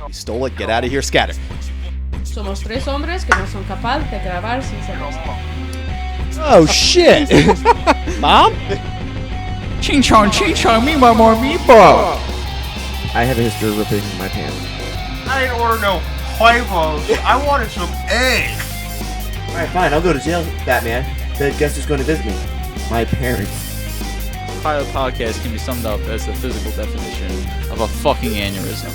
You stole it. Get out of here. Scatter. Somos tres hombres que no son capaces de grabar sin cerveza. Oh, shit. Mom? Ching chong, me want more meatball. I have a history of ripping my pants. I didn't order no huevos. I wanted some eggs. Alright, fine, I'll go to jail, Batman. Then guess who's going to visit me? My parents. Pilot podcast can be summed up as the physical definition of a fucking aneurysm.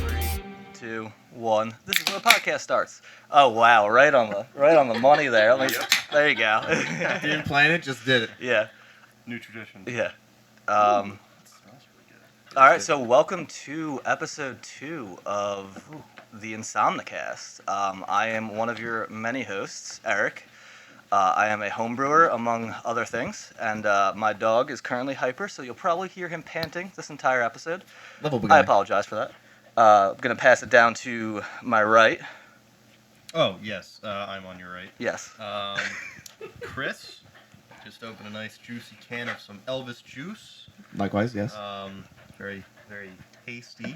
3, 2, 1. This is where the podcast starts. Oh wow, right on the money there. There you go. Didn't plan it, just did it. Yeah. New tradition. Yeah. All right, so welcome to episode 2 of the InsomniCast. I am one of your many hosts, Aerrick. I am a home brewer, among other things, and my dog is currently hyper, so you'll probably hear him panting this entire episode. I apologize for that. I'm going to pass it down to my right. Oh, yes, I'm on your right. Yes. Chris just opened a nice juicy can of some Elvis juice. Likewise, yes. Very, very tasty.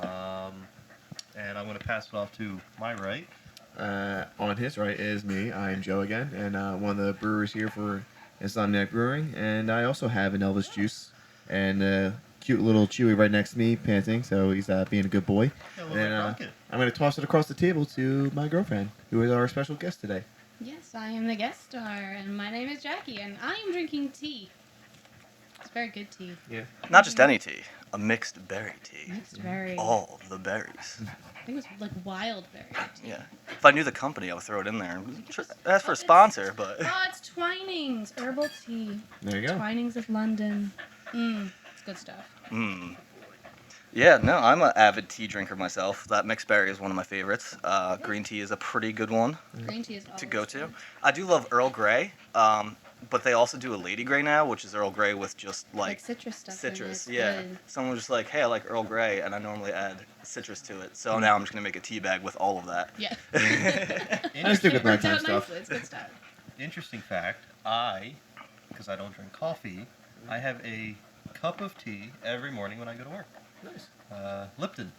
And I'm going to pass it off to my right. On his right is me. I'm Joe again, and one of the brewers here for InsomniCast Brewing. And I also have an Elvis juice, and cute little Chewy right next to me, panting, so he's being a good boy. And I'm going to toss it across the table to my girlfriend, who is our special guest today. Yes, I am the guest star, and my name is Jackie, and I am drinking tea. It's very good tea. Yeah. Not just any tea, a mixed berry tea. Mixed berry. All the berries. I think it was like wild berry tea. Yeah. If I knew the company, I would throw it in there. Ask for a sponsor, but... Oh, it's Twinings herbal tea. There you go. Twinings of London. It's good stuff. Yeah, no, I'm an avid tea drinker myself. That mixed berry is one of my favorites. Green tea is a pretty good one Green tea is to always go to. good. I do love Earl Grey, but they also do a Lady Grey now, which is Earl Grey with just Like citrus stuff. citrus. in it. Yeah. Good. Someone was just like, hey, I like Earl Grey, and I normally add citrus to it. So now I'm just going to make a tea bag with all of that. Yeah. I stick with It worked nighttime out stuff. nicely. It's good stuff. Interesting fact, because I don't drink coffee, I have a cup of tea every morning when I go to work. Nice. Lipton,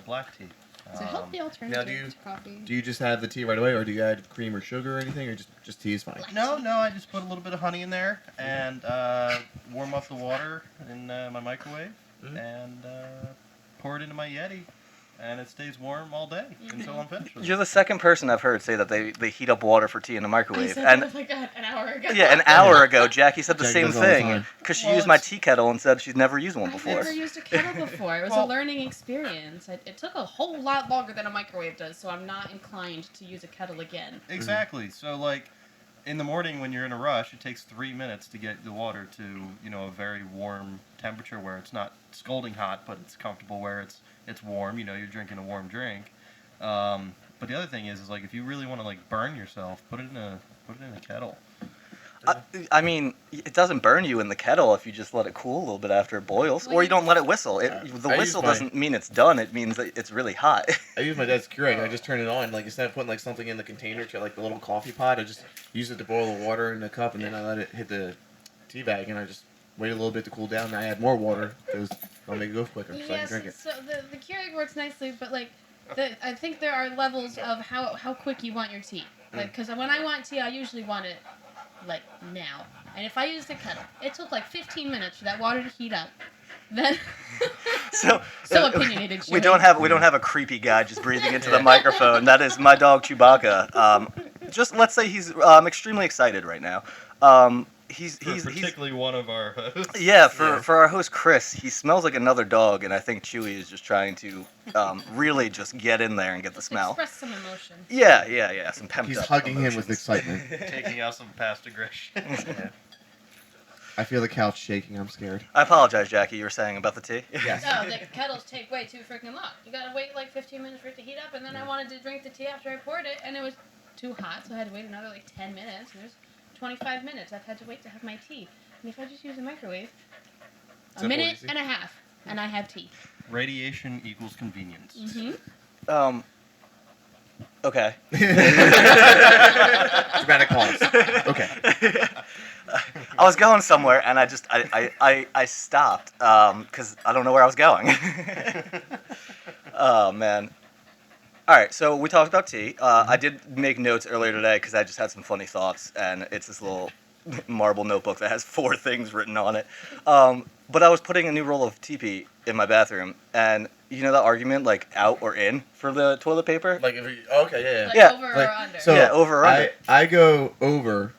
black tea. It's a healthy alternative to coffee. Do you just have the tea right away, or do you add cream or sugar or anything, or just tea is fine? No, I just put a little bit of honey in there and warm up the water in my microwave and pour it into my Yeti, and it stays warm all day until I'm finished with it. You're the second person I've heard say that they heat up water for tea in the I microwave. said And that like an hour ago. yeah, an hour ago, Jackie said the Jackie same does all the thing time. because she Well, used my it's- tea kettle and said she's never used one I've before. never used a kettle before. It was a learning experience. It took a whole lot longer than a microwave does, so I'm not inclined to use a kettle again. Exactly. So, like, in the morning when you're in a rush, it takes 3 minutes to get the water to, a very warm temperature where it's not scalding hot, but it's comfortable where it's warm. You're drinking a warm drink. But the other thing is like if you really want to like burn yourself, put it in a kettle. I mean, it doesn't burn you in the kettle if you just let it cool a little bit after it boils, or you don't let it whistle. The I whistle use my- doesn't mean it's done. It means that it's really hot. I use my dad's Keurig. I just turn it on. Like instead of putting like something in the container to like the little coffee pot, I just use it to boil the water in the cup, and then I let it hit the tea bag, and I just wait a little bit to cool down. And I add more water because I'll make it go quicker, so I can drink it. So the Keurig works nicely, but like I think there are levels of how quick you want your tea. Like, because when I want tea, I usually want it like now. And if I use the kettle, it took like 15 minutes for that water to heat up. Then So opinionated. we don't have a creepy guy just breathing into the microphone. That is my dog Chewbacca. Just let's say he's extremely excited right now. He's particularly one of our hosts. Yeah, for our host Chris, he smells like another dog, and I think Chewy is just trying to really just get in there and get the smell. Express some emotion. Yeah, some pumped He's up hugging him emotions. with excitement. Taking out some past aggression. I feel the couch shaking. I'm scared. I apologize, Jackie. You were saying about the tea? Yes. No, the kettles take way too freaking long. You gotta wait like 15 minutes for it to heat up, and then I wanted to drink the tea after I poured it, and it was too hot, so I had to wait another like 10 minutes. And there's 25 minutes I've had to wait to have my tea. And if I just use the microwave, a minute and a half, and I have tea. Radiation equals convenience. Mm-hmm. Okay. Dramatic pause. Okay. I was going somewhere, and I stopped because I don't know where I was going. Oh man. All right, so we talked about tea. I did make notes earlier today because I just had some funny thoughts, and it's this little marble notebook that has 4 things written on it. But I was putting a new roll of TP in my bathroom, and you know that argument, like out or in for the toilet paper? Like if okay, yeah. Like Yeah, over Like, or under. so Yeah, over or under. I go over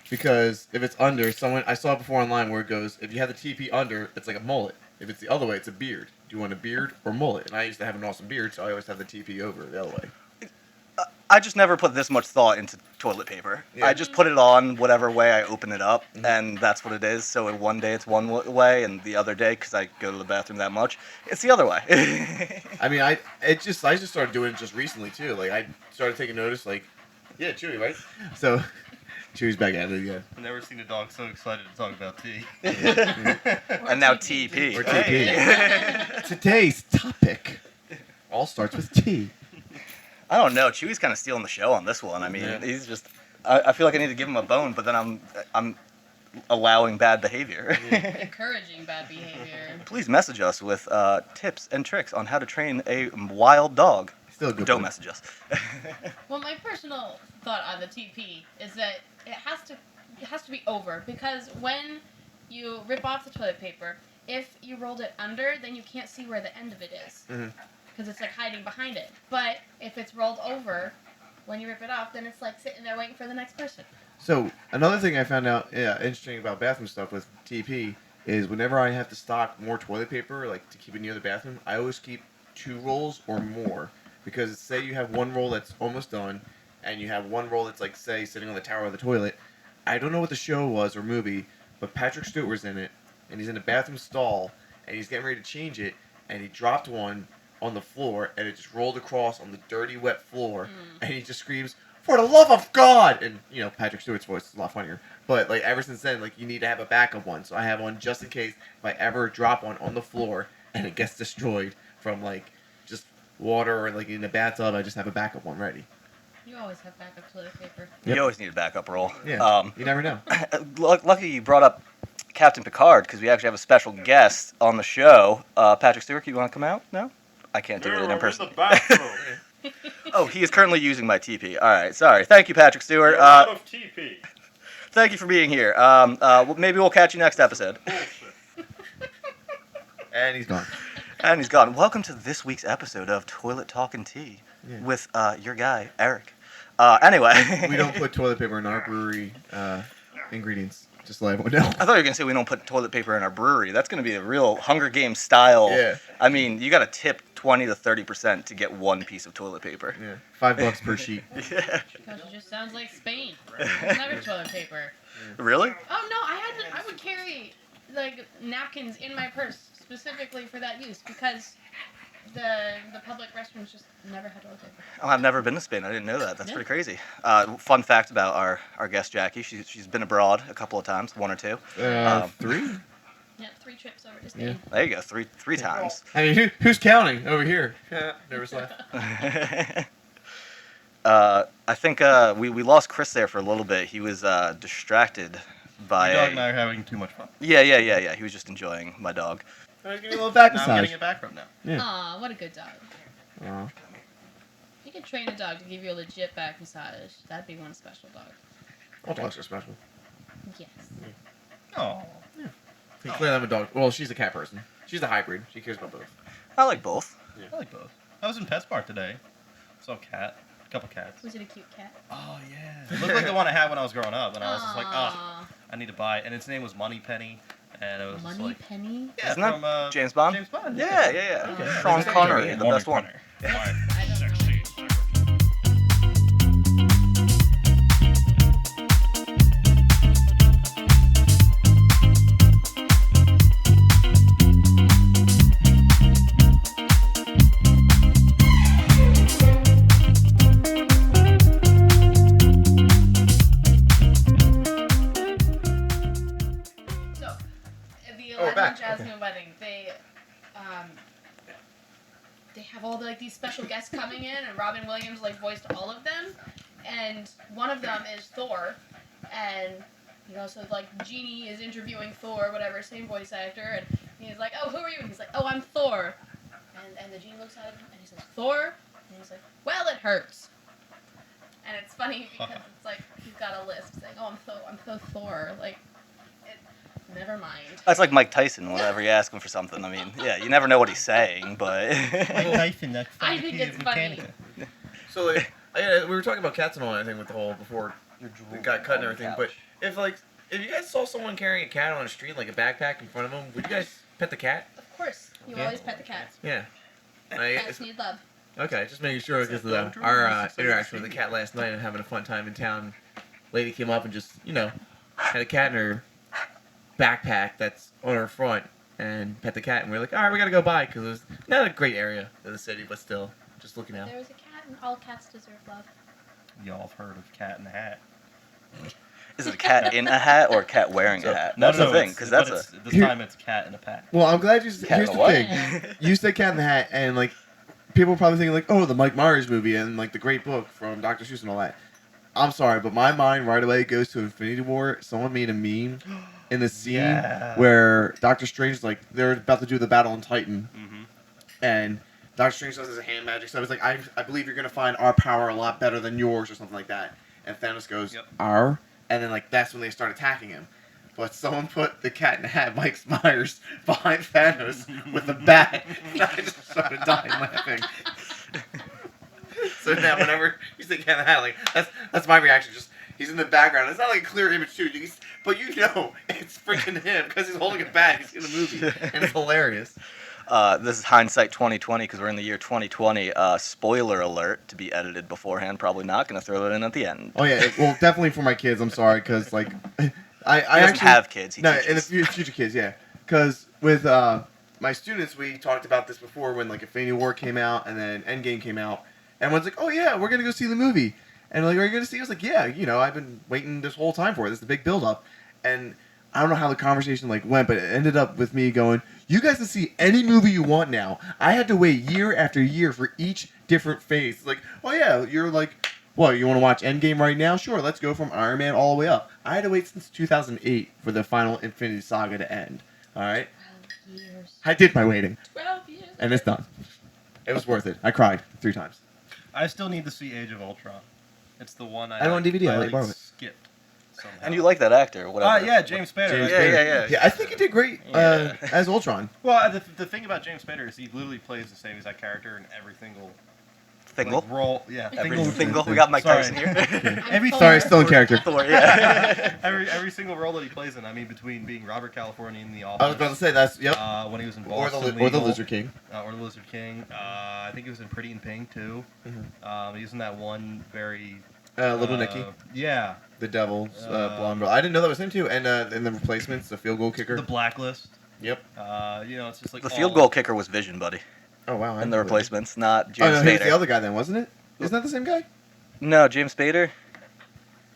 because if it's under, I saw it before online where it goes, if you have the TP under, it's like a mullet. If it's the other way, it's a beard. Do you want a beard or mullet? And I used to have an awesome beard, so I always have the TP over the other way. I just never put this much thought into toilet paper. Yeah. I just put it on whatever way I open it up, and that's what it is. So in one day it's one way, and the other day, because I go to the bathroom that much, it's the other way. I mean, I just started doing it just recently too. Like I started taking notice. Like, yeah, Chewy, right? So Chewy's back at it again. I've never seen a dog so excited to talk about tea. And now TP. Or Hey. TP. Today's topic all starts with T. I don't know. Chewy's kind of stealing the show on this one. I mean, Yeah. he's just. I feel like I need to give him a bone, but then I'm allowing bad behavior. Encouraging bad behavior. Please message us with tips and tricks on how to train a wild dog. Still a good Don't one. message us. Well, my personal thought on the TP is that it has to be over, because when you rip off the toilet paper, if you rolled it under, then you can't see where the end of it is. Mhm. Because it's like hiding behind it. But if it's rolled over, when you rip it off, then it's like sitting there waiting for the next person. So another thing I found out, interesting about bathroom stuff with TP is whenever I have to stock more toilet paper, like to keep it near the bathroom, I always keep 2 rolls or more, because say you have 1 roll that's almost done, and you have 1 roll that's like say sitting on the tower of the toilet. I don't know what the show was or movie, but Patrick Stewart was in it, and he's in the bathroom stall, and he's getting ready to change it, and he dropped one on the floor, and it just rolled across on the dirty, wet floor, and he just screams, "For the love of God!" And, you know, Patrick Stewart's voice is a lot funnier. But, like, ever since then, like, you need to have a backup one. So I have one just in case if I ever drop one on the floor and it gets destroyed from, like, just water or, like, in the bathtub, I just have a backup one ready. You always have backup toilet paper. You always need a backup roll. Yeah, you never know. Lucky you brought up Captain Picard, because we actually have a special guest on the show. Patrick Stewart, you want to come out? No? I can't do it in person. Oh, he is currently using my TP. All right, sorry. Thank you, Patrick Stewart. Out of TP. Thank you for being here. Maybe we'll catch you next episode. And he's gone. And he's gone. Welcome to this week's episode of Toilet Talk and Tea with your guy, Aerrick. Anyway. We don't put toilet paper in our brewery ingredients. Just to let everyone know. I thought you were going to say we don't put toilet paper in our brewery. That's going to be a real Hunger Games style. Yeah. I mean, you got to tip 20 to 30% to get 1 piece of toilet paper. Yeah. $5 per sheet. Yeah. Gosh, it just sounds like Spain. There's never toilet paper. Really? Oh no, I would carry like napkins in my purse specifically for that use, because the public restrooms just never had toilet paper. Oh, I've never been to Spain. I didn't know that. That's Yeah. pretty crazy. Fun fact about our guest Jackie: she's been abroad a couple of times, 1 or 2. 3? Yeah, 3 trips over to Spain. There you go, three times. I mean, who's counting over here? Nervous laugh. I think we lost Chris there for a little bit. He was distracted by. My dog and I are having too much fun. Yeah. He was just enjoying my dog. Give me a little back Now I'm massage. getting it back from now. Yeah. Aw, what a good dog. Aw. You could train a dog to give you a legit back massage. That'd be one special dog. All dogs are special. Yes. Oh. Clearly I'm a dog. Well, she's a cat person. She's a hybrid. She cares about both. I like both. I like both. I was in PetSmart today. Saw a cat. A couple cats. Was it a cute cat? Oh, yeah. It looked like the one I had when I was growing up, and I was just like, oh, Aw. I need to buy it. And its name was Moneypenny. And it was just Money like, Penny? yeah, Isn't that from James Bond? James Bond. Yeah. Okay. Sean Connery, the best one. I don't know. So, at the we're back. Aladdin Jasmine wedding, they have all the, like, these special guests coming in, and Robin Williams like voiced all of them, and one of them is Thor, and you know, so like Genie is interviewing Thor, whatever, same voice actor, and he's like, "Oh, who are you?" And he's like, "Oh, I'm Thor." And the genie looks at him and he says, Thor? And he's like, well, it hurts. And it's funny because it's like he's got a list saying, oh, I'm so Thor. Like, never mind. That's like Mike Tyson whenever you ask him for something. I mean, yeah, you never know what he's saying, but... I think it's funny. So, like, we were talking about cats and all, I think, with the whole, before it got cut and everything, but if you guys saw someone carrying a cat on the street, like a backpack in front of them, would you guys pet the cat? Of course. You always pet the cats. Yeah. Cats need love. Okay, just making sure, because our interaction with the cat last night and having a fun time in town, lady came up and just, had a cat in her backpack that's on her front and pet the cat, and we were like, all right, we gotta go by, because it was not a great area of the city, but still, just looking out. There was a cat, and all cats deserve love. Y'all have heard of Cat in the Hat. Is it a cat in a hat or a cat wearing a hat? No, That's the thing, because that's this time it's Cat in a Pack. Well, I'm glad you said, Cat here's in the a thing. You said Cat in the Hat, and, like, people are probably thinking, like, oh, the Mike Myers movie and, like, the great book from Dr. Seuss and all that. I'm sorry, but my mind right away goes to Infinity War. Someone made a meme in the scene where Doctor Strange, like, they're about to do the battle on Titan, and Doctor Strange does his hand magic, so it's like, I believe you're going to find our power a lot better than yours, or something like that. And Thanos goes, our? And then, like, that's when they start attacking him. But someone put the Cat in the Hat, Mike Myers, behind Thanos with the bat, and I just started dying laughing. So now whenever you say Cat in the Hat, like, that's my reaction, just, he's in the background. It's not like a clear image, too, but it's freaking him, because he's holding a bat, he's in the movie, and it's hilarious. This is hindsight 2020 because we're in the year 2020. Spoiler alert to be edited beforehand. Probably not going to throw that in at the end. Oh yeah, well definitely for my kids. I'm sorry because like I He doesn't have kids. He teaches. in the future kids, yeah. Because with my students, we talked about this before when like Infinity War came out and then Endgame came out, and everyone's like, oh yeah, we're gonna go see the movie, and like, are you gonna see? I was like, yeah, I've been waiting this whole time for it. This is the big build up, and I don't know how the conversation like went, but it ended up with me going, you guys can see any movie you want now. I had to wait year after year for each different phase. It's like, oh yeah, you're like, what, you want to watch Endgame right now? Sure, let's go from Iron Man all the way up. I had to wait since 2008 for the final Infinity Saga to end. All right? 12 years. I did my waiting. 12 years. And it's done. It was worth it. I cried 3 times. I still need to see Age of Ultron. It's the one I have on DVD. I borrowed it. skipped. Somehow. And you like that actor, whatever. Yeah, James Spader. James Yeah, Spader. yeah. Yeah, I think he did great as Ultron. Well, the thing about James Spader is he literally plays the same exact character in every single Thingle? like, role. Yeah, Every Thingle. Thingle. We got Mike Tyson here. Every Sorry, still in character. Thor, yeah. every single role that he plays in. I mean, between being Robert California in The Office. I was about to say that's When he was in or Boston the Lizard King. Or the Lizard King. I think he was in Pretty in Pink too. He was in that one very. Little Nicky. Yeah. The Devil's blonde girl. I didn't know that was him too. And the replacements, the field goal kicker. The Blacklist. Yep. It's just like The field goal kicker was Vision, buddy. Oh wow. And the replacements, not Oh James no, Spader. he's the other guy then, wasn't it? Isn't that the same guy? No, James Spader.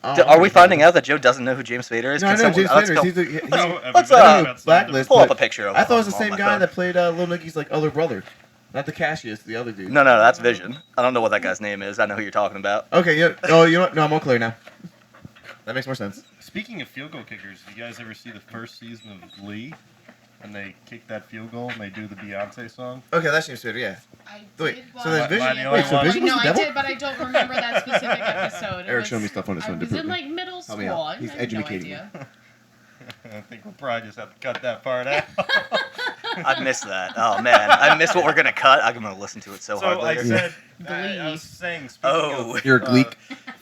Oh, Are we finding out that Joe doesn't know who James Spader is? No, I know James let's Spader. go- He's Let's Blacklist. pull up but a picture of I thought it was him the on same my guy phone. that played Little Nicky's like other brother, not the Cassius, the other dude. No, that's Vision. I don't know what that guy's name is. I know who you're talking about. Okay, yeah. Oh, you know what? No, I'm all clear now. That makes more sense. Speaking of field goal kickers, did you guys ever see the first season of Glee? When they kick that field goal and they do the Beyonce song? Okay, that's James Spader. Yeah. I Wait, did so there's watch Vision. Am I Wait, so the only Vision was no, the I devil? did, but I don't remember that specific episode. Eric showed me stuff on his phone I to was in prove like middle Help school. me out. I He's had educating no me. idea. I think we'll probably just have to cut that part out. I missed that. Oh man, I missed what we're gonna cut. I'm gonna listen to it so hard So I later. said, Glee. I was saying, speaking Oh. of You're a Gleek.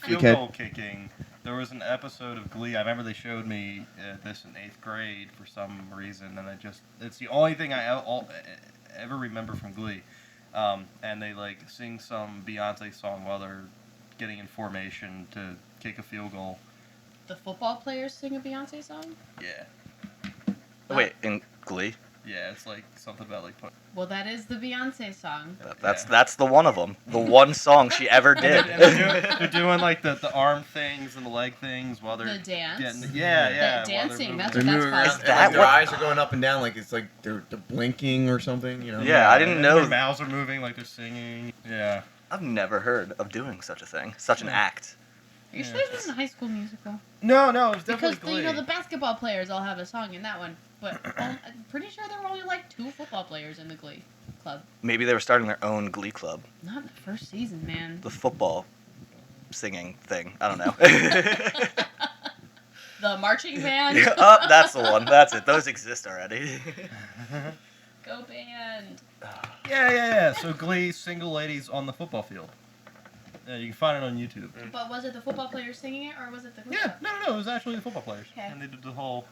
field Geekhead. goal kicking, there was an episode of Glee. I remember they showed me this in 8th grade for some reason, and it's the only thing I ever remember from Glee. And they like sing some Beyonce song while they're getting in formation to kick a field goal. The football players sing a Beyonce song? Yeah. Wait, in Glee? Yeah, it's like something about like Well, that is the Beyonce song. That's the one of them. The one song she ever did. And they're doing like the arm things and the leg things while they're The dance? getting, yeah. The while dancing, they're that's moving. what They're that's moving called. around, and, like, their what- eyes are going up and down, like it's like they're blinking or something, you know? Yeah, I didn't And know. Their mouths are moving like they're singing. Yeah. I've never heard of doing such a thing, such an act. Are you sure this isn't a High School Musical? No, it was definitely Because the basketball players all have a song in that one. but I'm pretty sure there were only like 2 football players in the Glee club. Maybe they were starting their own Glee club. Not in the first season, man. The football singing thing. I don't know. The marching band. Oh, that's the one. That's it. Those exist already. Go band. Yeah. So Glee, single ladies on the football field. Yeah, you can find it on YouTube. But was it the football players singing it, or was it the Glee Yeah, club? no, it was actually the football players. Okay. And they did the whole,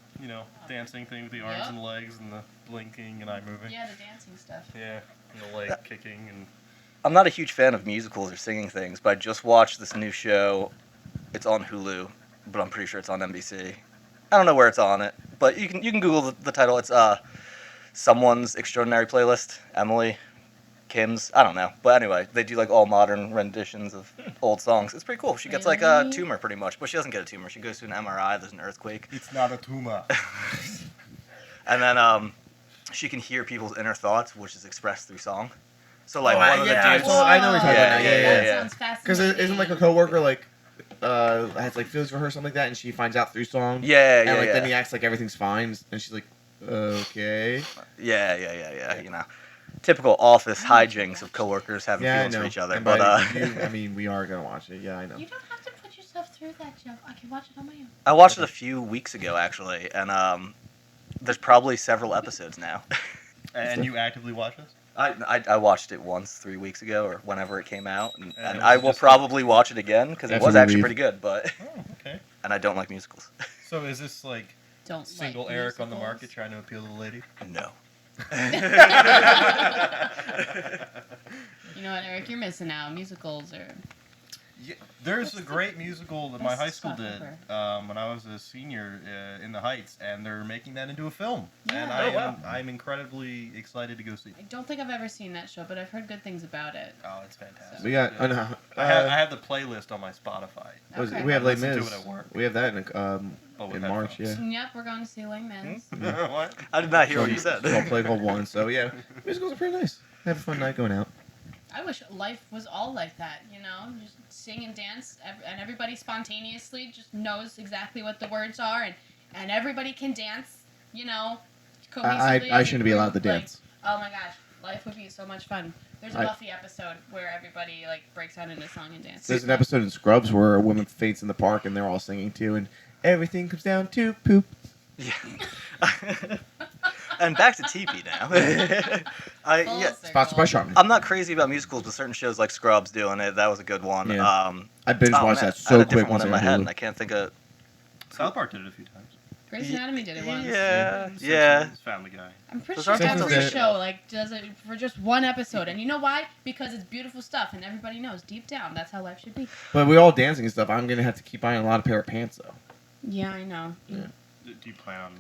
dancing thing with the arms Yep. and legs and the blinking and eye moving. Yeah, the dancing stuff. Yeah, and the leg kicking and... I'm not a huge fan of musicals or singing things, but I just watched this new show. It's on Hulu, but I'm pretty sure it's on NBC. I don't know where it's on it, but you can Google the title. It's Someone's Extraordinary Playlist. Emily, Kim's. I don't know, but anyway, they do like all modern renditions of old songs. It's pretty cool. She gets like a Really? tumor pretty much, but she doesn't get a tumor. She goes to an MRI. There's an earthquake, It's not a tumor. and then she can hear people's inner thoughts, which is expressed through song. So like one of the I dudes. know what you're talking about. Yeah, That yeah. sounds Because fascinating. isn't like a coworker has like feelings for her or something like that, and she finds out through song. Yeah, And like yeah. then he acts like everything's fine, and she's like, okay. Yeah. You know, typical office hijinks of coworkers having Yeah, I feelings know. for each other. And But by you, I mean, we are gonna watch it. Yeah, I know. You don't have to put yourself through that, Joe. I can watch it on my own. I watched it a few weeks ago actually, and there's probably several episodes now. And you actively watch this? I watched it once 3 weeks ago or whenever it came out, and And it I was will just probably watch it again because it After was we actually leave. pretty good. But Oh, okay. and I don't like musicals. So is this like Don't single like Aerrick on the musicals. market trying to appeal to the lady? No. You know what, Eric? You're missing out. Musicals are. Yeah, there's a great musical that my best high school stuff did ever. when I was a senior in the Heights, and they're making that into a film. And Yeah. I'm incredibly excited to go see I it. don't think I've ever seen that show, but I've heard good things about it. Oh, it's fantastic. We got. I have the playlist on my Spotify. Okay. We have Les Listen to Mis. it at work. We have that Oh, with in March. Yeah. headphones. Yep, we're going to see Les Mis. What? I did not hear what you said. It's called Play Called One. So yeah, musicals are pretty nice. Have a fun night going out. I wish life was all like that, you know? Just sing and dance, and everybody spontaneously just knows exactly what the words are, and everybody can dance, you know? cohesively I as a shouldn't be allowed to group, like, dance. oh my gosh, life would be so much fun. There's a I- Buffy episode where everybody like breaks out into song and dance. There's an episode in Scrubs where a woman faints in the park and they're all singing too, and everything comes down to poop. Yeah. And back to TV now. Full Yeah, circle. Sponsored by Charmin. I'm not crazy about musicals, but certain shows like Scrubs doing it. That was a good one. Yeah. I binge oh, watched man, that I had so a quick different once one in I my got head, and Hulu. I can't think of. South Park did it a few times. Grey's Anatomy did it once. Yeah, Simpsons, yeah. Family Guy. I'm pretty Those sure aren't every Simpsons. show like does it for just one episode, and you know why? Because it's beautiful stuff, and everybody knows deep down that's how life should be. But we all dancing and stuff. I'm gonna have to keep buying a lot of pair of pants though. Yeah, I know. Yeah. Do you plan on?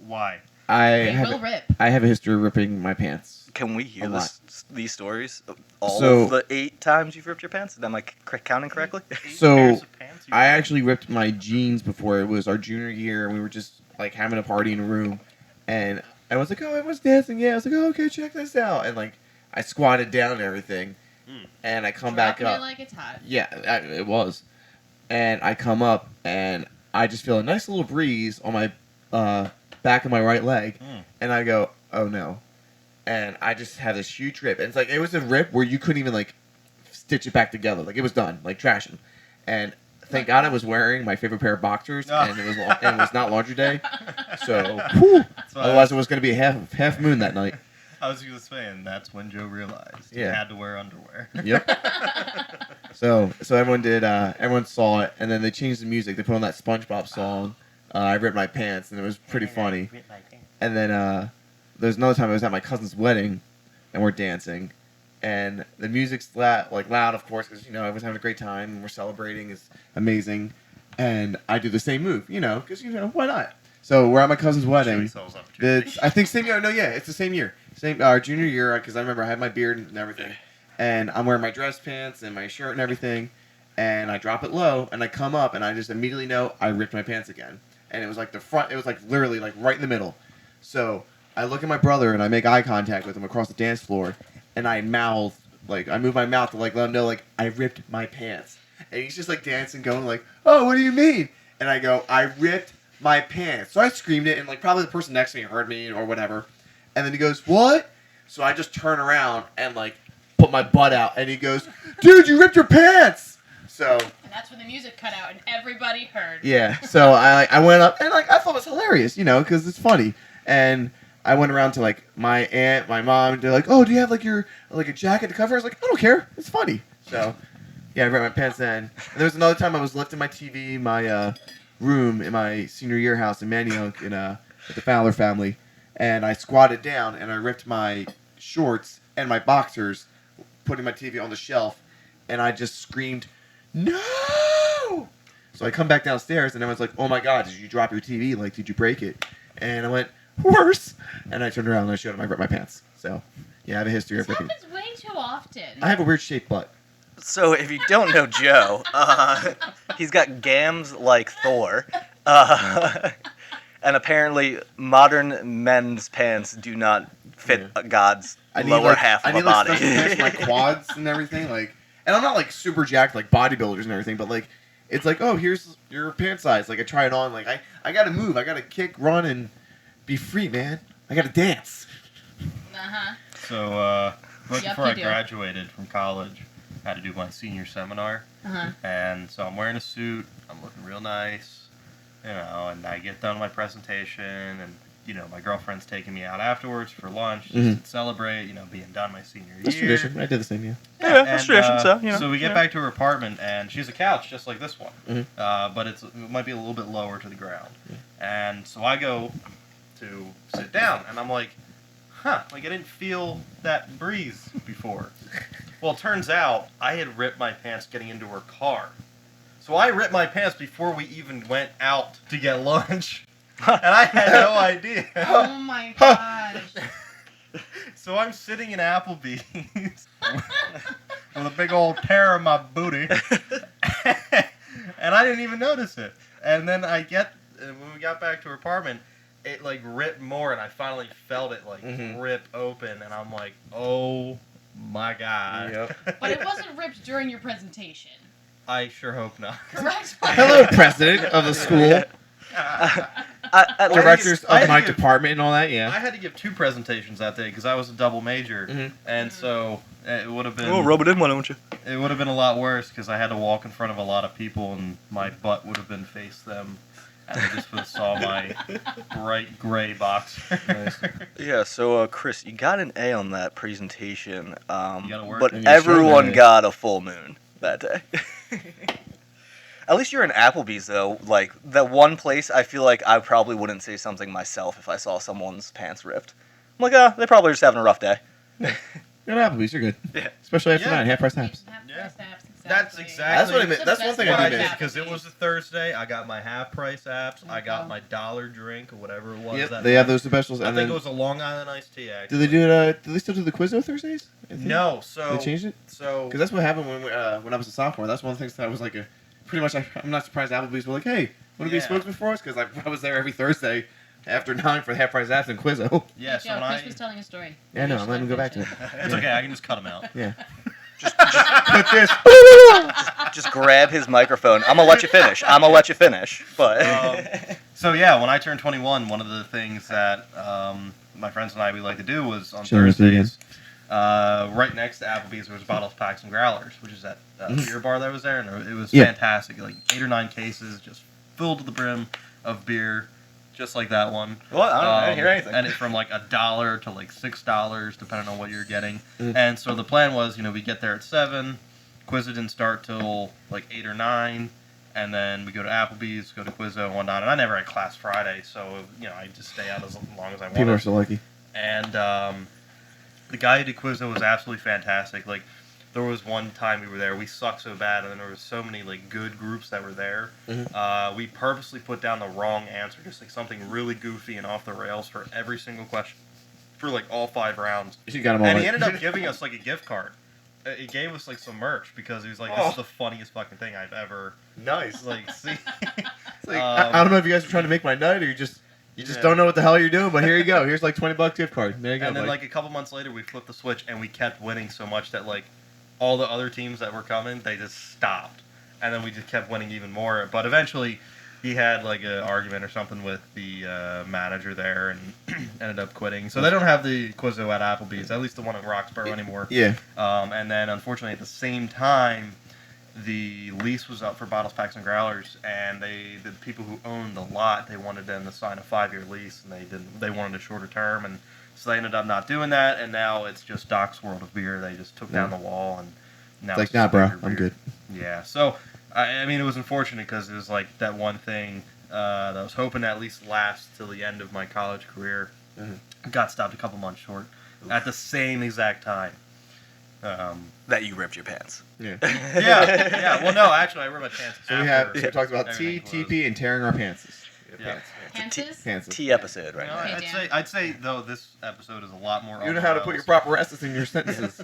Why? They will rip. I have a history of ripping my pants. Can we hear A lot. these stories? All So- of the 8 times you've ripped your pants? Am I counting correctly? 8 So, pairs of pants you I wear? actually ripped my jeans before it was our junior year, and we were just like having a party in a room, and I was like, "Oh, everyone's dancing." Yeah, I was like, "Oh, okay, check this out," and like I squatted down and everything, and I come back Dropping up. it like it's hot. Yeah, it was. And I come up, and I just feel a nice little breeze on my back of my right leg, and I go, "Oh no!" And I just have this huge rip, and it's like it was a rip where you couldn't even like stitch it back together, like it was done, like trashing. And thank God I was wearing my favorite pair of boxers, and it was not laundry day, so whew, So otherwise it was going to be a half moon that night. I was just saying that's when Joe realized he Yeah. had to wear underwear. Yep. So everyone saw it, and then they changed the music. They put on that SpongeBob song. I ripped my pants, and it was pretty funny. And then there's another time I was at my cousin's wedding, and we're dancing, and the music's loud, of course, because everyone's having a great time, and we're celebrating. It's amazing, and I do the same move, because why not? So we're at my cousin's wedding. I think same year. No, yeah, it's the same year. Same our junior year, because I remember I had my beard and everything, and I'm wearing my dress pants and my shirt and everything, and I drop it low, and I come up, and I just immediately know I ripped my pants again, and it was like the front. It was like literally like right in the middle. So I look at my brother and I make eye contact with him across the dance floor, and I mouth I move my mouth to let him know I ripped my pants, and he's just dancing, going "Oh, what do you mean?" And I go, "I ripped my pants. So I screamed it, and like probably the person next to me heard me or whatever. And then he goes, what? So I just turn around and like put my butt out, and he goes, dude, you ripped your pants. So. And that's when the music cut out and everybody heard. Yeah. So I went up and like I thought it was hilarious, because it's funny. And I went around to like my aunt, my mom. They're like, oh, do you have like a jacket to cover? I was like, I don't care. It's funny. So. Yeah, I ripped my pants then. And there was another time I was lifting my TV in my room in my senior year house in Manayunk with the Fowler family. And I squatted down and I ripped my shorts and my boxers, putting my TV on the shelf. And I just screamed, no! So I come back downstairs and everyone's like, oh my God, did you drop your TV? Like, did you break it? And I went, worse. And I turned around and I showed him I ripped my pants. So, yeah, I have a history of This ripping. happens way too often. I have a weird shaped butt. So if you don't know Joe, he's got gams like Thor, and apparently modern men's pants do not fit God's lower half of a body. Special pants for my quads and everything, like, and I'm not like super jacked like bodybuilders and everything, but like, it's like, oh, here's your pant size. Like I try it on, like I gotta move, I gotta kick, run, and be free, man. I gotta dance. So right Yep, before you I do. graduated from college, I had to do my senior seminar, and so I'm wearing a suit. I'm looking real nice, and I get done with my presentation, and my girlfriend's taking me out afterwards for lunch just to celebrate, being done my senior That's year. tradition. I did the same, yeah. Yeah, that's tradition. So we get back to her apartment, and she has a couch just like this one, but it might be a little bit lower to the ground. And so I go to sit down, and I'm like, like I didn't feel that breeze before. Well, it turns out I had ripped my pants getting into her car. So I ripped my pants before we even went out to get lunch. And I had no idea. Oh my gosh. So I'm sitting in Applebee's with a big old tear in my booty. And I didn't even notice it. And then when we got back to her apartment, it like ripped more, and I finally felt it like rip open, and I'm like, oh my God. Yep. But it wasn't ripped during your presentation. I sure hope not. Correct? Hello, president of the school, directors I had of to my give- department and all that. I Yeah. had to give 2 presentations that day because I was a double major, and so it would have been rub it in, why don't you? it would have been a lot worse because I had to walk in front of a lot of people, and my butt would have been face them, and they just would have saw my bright gray boxer. Yeah, so Chris, you got an A on that presentation, gotta work but on your everyone shoulder. got a full moon that day. At least you're in Applebee's, though. Like, that one place, I feel like I probably wouldn't say something myself if I saw someone's pants ripped. I'm like, they're probably just having a rough day. You're at Applebee's. You're good. Yeah. Especially after Yeah. 9, half price apps. Yeah. Exactly. That's exactly. That's what I meant. That's one thing What I I do did miss. because it was a Thursday. I got my half price apps. I got Okay. my dollar drink or whatever it was. Yep. that They have night. those specials. I And think then it was a Long Island iced tea. Actually. do they do it? Do they still do the Quizzo Thursdays? I think? No. So They changed it. So Because that's what happened when I was a sophomore. That's one of the things that I was like pretty much. I'm not surprised Applebee's were like, hey, want to be a Yeah. spokesman for us? Because I was there every Thursday after 9 for the half price apps and Quizzo. yeah. So Joe, when Chris I was telling a story. Yeah, no, I'm letting him go back to it. it's okay. I can just cut them out. Yeah. Put this. Just grab his microphone. I'm gonna let you finish. But So yeah, when I turned 21, one of the things that my friends and I we like to do was on Share with you again. Thursdays, right next to Applebee's, there was Bottles, Packs, and Growlers, which is that beer bar that was there, and it was Yeah. fantastic. Like 8 or 9 cases, just filled to the brim of beer, just like that one. what? I didn't hear anything. And it from like $1 to like $6, depending on what you're getting. Mm. And so the plan was, we get there at 7. Quizzo didn't start till like 8 or 9. And then we go to Applebee's, go to Quizzo and whatnot. And I never had class Friday, so I just stay out as long as I People are wanted. so lucky. And the guy who did Quizzo was absolutely fantastic. Like, there was one time we were there, we sucked so bad, and then there was so many like good groups that were there. We purposely put down the wrong answer, just like something really goofy and off the rails for every single question for like all 5 rounds. You got them all And right. he ended up giving us like a gift card. He gave us like some merch because he was like, "This is the funniest fucking thing I've ever Nice. like seen." It's like, I don't know if you guys are trying to make my night or you just Yeah. don't know what the hell you're doing, but here you go. Here's like $20 gift card. There you go. And then buddy. like a couple months later, we flipped the switch and we kept winning so much that like all the other teams that were coming, they just stopped, and then we just kept winning even more. But eventually, he had like an argument or something with the manager there and ended up quitting. So they don't have the Quizzo at Applebee's, at least the one in Roxborough anymore. Yeah. And then unfortunately at the same time, the lease was up for Bottles, Packs, and Growlers, and the people who owned the lot, they wanted them to sign a 5-year lease, and they didn't. They wanted a shorter term, and so they ended up not doing that. And now it's just Doc's World of Beer. They just took down the wall, and now It's like, it's nah, just bro, Beer. I'm good. Yeah. So I mean, it was unfortunate because it was like that one thing that I was hoping to at least last till the end of my college career. Got stopped a couple months short at the same exact time. That you ripped your pants. Yeah. Yeah. Well, no, actually, I ripped my pants. So after we talked about T, everything closed. TP, and tearing our pantses. Yeah. Pantses? Pantses. T episode right No, now. Okay, I'd say though this episode is a lot more. You know how to put your proper S's in your sentences.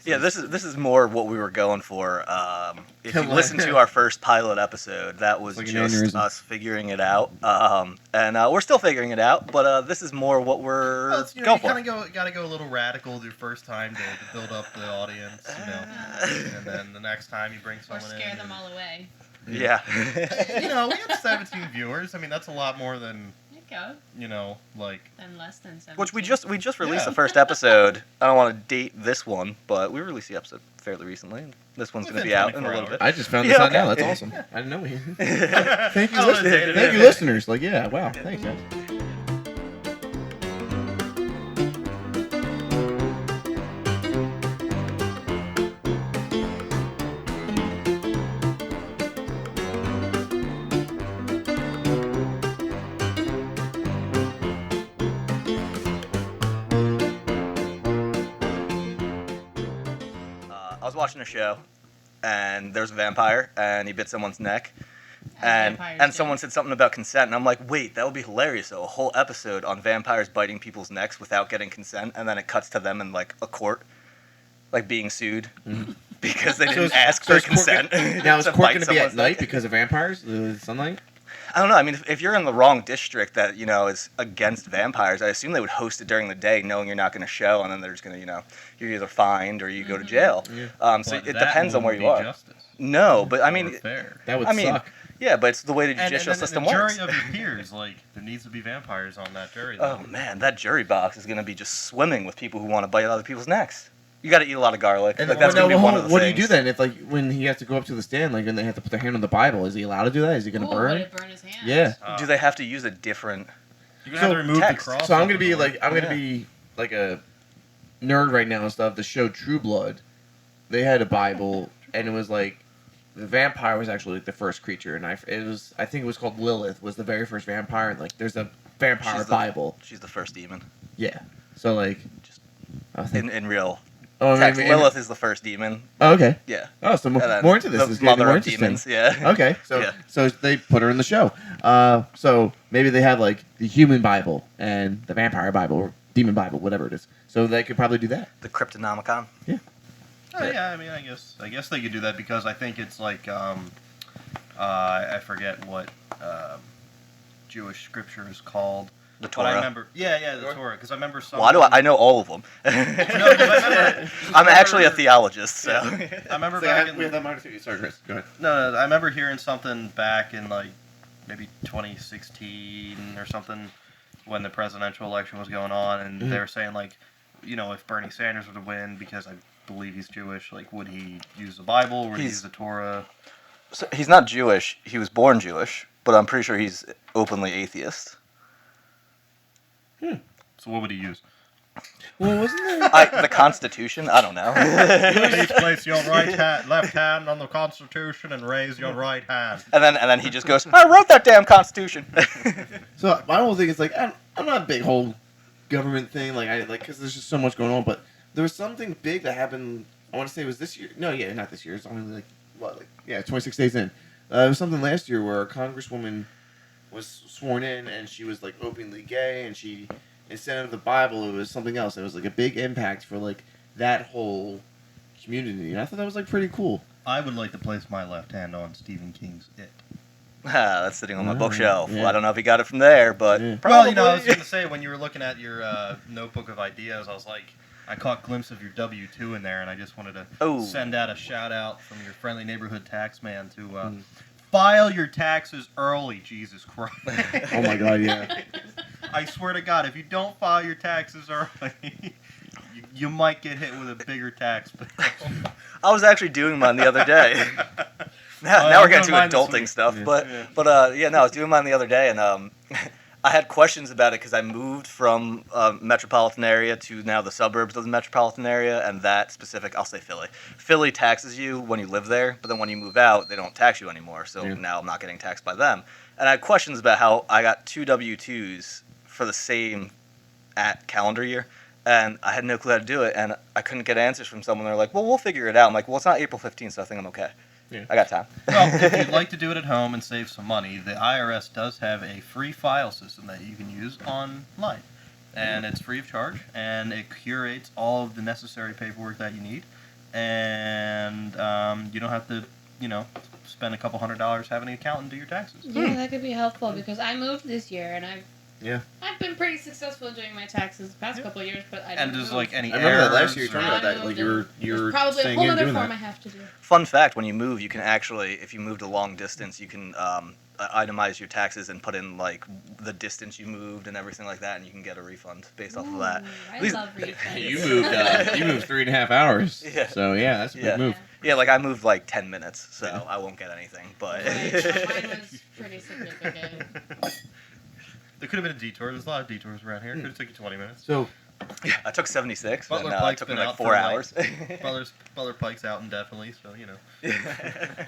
Yeah, this is more what we were going for. If you Come on. listen to our first pilot episode, that was Like an just aneurysm. us figuring it out, and we're still figuring it out. But this is more what we're Well, you going for. kind of gotta go a little radical your first time to build up the audience, and then the next time you bring Or someone scare in. them all away. Yeah. We had 17 viewers. I mean, that's a lot more than There you go. like. Then less than 17. Which we just released Yeah. the first episode. I don't want to date this one, but we released the episode fairly recently. This one's going to Within be out in a 24 little hours. bit. I just found this Yeah, out now. okay. That's awesome. I didn't know. Thank you, I would've dated it. Thank you, listeners. Like, yeah, wow. Thanks, guys. I was watching a show, and there's a vampire, and he bit someone's neck. And vampires do. someone said something about consent, and I'm like, wait, that would be hilarious. So a whole episode on vampires biting people's necks without getting consent, and then it cuts to them in like a court, like being sued because they didn't ask for consent. Now, is to court bite going to be at someone's night neck. because of vampires? The sunlight? I don't know. I mean, if you're in the wrong district that is against vampires, I assume they would host it during the day, knowing you're not going to show, and then they're just going to you're either fined or you go to jail. So But it that depends on where wouldn't you be are. Justice. No, but I Or mean, fair. That would I mean, suck. yeah, but it's the way the And judicial then system the jury works. of your peers, like there needs to be vampires on that jury. Oh man, that jury box is going to be just swimming with people who want to bite other people's necks. You got to eat a lot of garlic. And Like, that's well, going to be now, one of the what do things. you do then? If like when he has to go up to the stand, like when they have to put their hand on the Bible, is he allowed to do that? Is he going to Ooh, burn? would it burn his hands? Yeah. Do they have to use a different? You're gonna have to remove text. the cross. So I'm off gonna the be door. like be like a nerd right now and stuff. The show True Blood, they had a Bible and it was like the vampire was actually like the first creature, and I think it was called Lilith was the very first vampire, and like there's a vampire She's the- Bible. She's the first demon. Yeah. So like, Just I was thinking, in real oh, text. maybe- Lilith is the first demon. Oh, okay. Yeah. Oh, so And then more into this. The This is getting mother more of interesting. demons. Yeah. Okay, so Yeah. so they put her in the show. So maybe they have like the human Bible and the vampire Bible or demon Bible, whatever it is. So they could probably do that. The Cryptonomicon. Oh yeah, I mean, I guess they could do that because I think it's like I forget what Jewish scripture is called. The But I Torah. remember, the Torah, because I remember some. Why do I know all of them? No, 'cause I remember. I'm actually a theologist, so. I remember back in. that minus 2. Sorry, Chris. Go ahead. No, I remember hearing something back in like maybe 2016 or something when the presidential election was going on, and they were saying like, if Bernie Sanders were to win, because I believe he's Jewish, like, would he use the Bible or would he He's- use the Torah? So he's not Jewish. He was born Jewish, but I'm pretty sure he's openly atheist. So what would he use? Well, wasn't there? The Constitution? I don't know. Please place your left hand on the Constitution and raise your right hand. and then he just goes, I wrote that damn Constitution. So my whole thing is like I'm not a big whole government thing because there's just so much going on. But there was something big that happened. I want to say it was this year. No, yeah, not this year. It's only 26 days in. It was something last year where a congresswoman was sworn in and she was like openly gay, and she instead of the Bible it was something else. It was like a big impact for like that whole community, and I thought that was like pretty cool. I would like to place my left hand on Stephen King's It. That's sitting on my bookshelf. yeah. I don't know if he got it from there, but Yeah. probably. Well, I was going to say, when you were looking at your notebook of ideas, I was like, I caught a glimpse of your W-2 in there, and I just wanted to Oh. send out a shout-out from your friendly neighborhood tax man to file your taxes early, Jesus Christ. Oh my God, yeah. I swear to God, if you don't file your taxes early, you might get hit with a bigger tax bill. I was actually doing mine the other day. now we're getting to adulting stuff, Yeah. but I was doing mine the other day, and I had questions about it because I moved from metropolitan area to now the suburbs of the metropolitan area, and that specific, I'll say Philly. Philly taxes you when you live there, but then when you move out, they don't tax you anymore. So now I'm not getting taxed by them. And I had questions about how I got 2 W-2s for the same calendar year, and I had no clue how to do it, and I couldn't get answers from someone. They're like, well, we'll figure it out. I'm like, well, it's not April 15th, so I think I'm okay. Yeah. I got time. Well, if you'd like to do it at home and save some money, the IRS does have a free file system that you can use online. And it's free of charge, and it curates all of the necessary paperwork that you need. And you don't have to, spend a couple $100 having an accountant do your taxes. Yeah, that could be helpful because I moved this year and I've been pretty successful in doing my taxes the past couple of years, but I And didn't there's move. like any I remember that errors last year you told me about that. Like you were There's probably a staying whole in other doing form that. I have to do. Fun fact, when you move, you can actually, if you moved a long distance, you can itemize your taxes and put in like the distance you moved and everything like that, and you can get a refund based off of that. Ooh, I These- love refunds. You moved 3.5 hours. Yeah. So yeah, that's a big move. Yeah, like I moved like 10 minutes, so I won't get anything. But Right, so mine was pretty significant. There could have been a detour. There's a lot of detours around here. Could have took you 20 minutes. So I took 76, Butler and it Pike's took me been like out 4 for, like, hours. Butler Pike's out indefinitely, so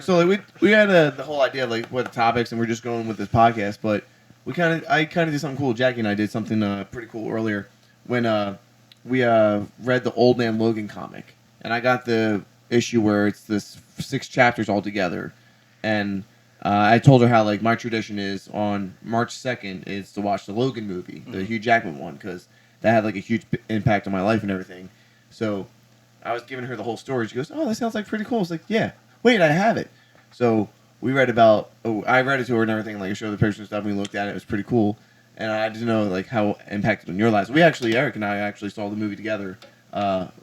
So like we had the whole idea of like what the topics, and we're just going with this podcast. But I kind of did something cool. Jackie and I did something pretty cool earlier when we read the Old Man Logan comic, and I got the issue where it's this 6 chapters all together, and I told her how like my tradition is on March 2nd is to watch the Logan movie, the Hugh Jackman one, because that had like a huge impact on my life and everything. So I was giving her the whole story. She goes, "Oh, that sounds like pretty cool." I was like, "Yeah, wait, I have it." So we read about. I read it to her and everything. Like I showed the pictures and stuff. And we looked at it. It was pretty cool. And I didn't know like how it impacted on your lives. Aerrick and I actually saw the movie together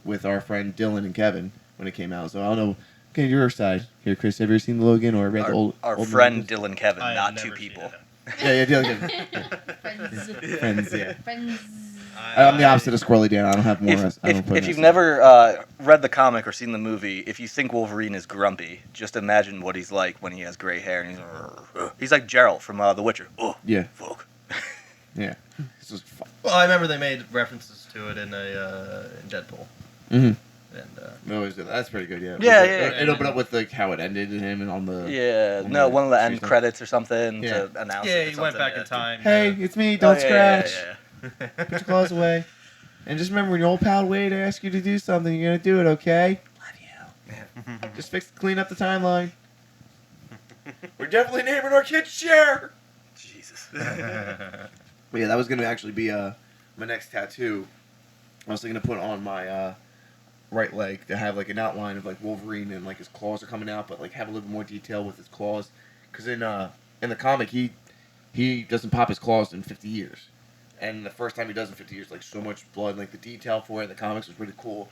with our friend Dylan and Kevin when it came out. So I don't know. Okay, your side here, Chris. Have you ever seen the Logan or read the old? Our old friend movies? Dylan Kevin, I not have 2 never seen people. it. Yeah, Dylan. Friends. Friends, yeah. Friends. I'm the opposite of Squirrely Dan. I don't have more. If you've never read the comic or seen the movie, if you think Wolverine is grumpy, just imagine what he's like when he has gray hair and he's like Geralt from The Witcher. Oh, Yeah. fuck. Yeah. This was fun. Well, I remember they made references to it in Deadpool. Mm-hmm. And That's pretty good. Yeah. Yeah, It opened up with like how it ended in him and on the. Yeah, on no, the one of the street end stuff. credits or something Yeah. to announce it. yeah, or he went something, back yeah. in time. Hey, it's me. Don't Oh, yeah, scratch. yeah. Put your claws away. And just remember, when your old pal Wade asks you to do something, you're gonna do it, okay? Love you. Just clean up the timeline. We're definitely naming our kid Cher. Jesus. But yeah, that was gonna actually be my next tattoo. I was thinking to put on my right leg to have like an outline of like Wolverine and like his claws are coming out, but like have a little more detail with his claws. Because in the comic, he doesn't pop his claws in 50 years. And the first time he does in 50 years, like so much blood, like the detail for it in the comics was really cool,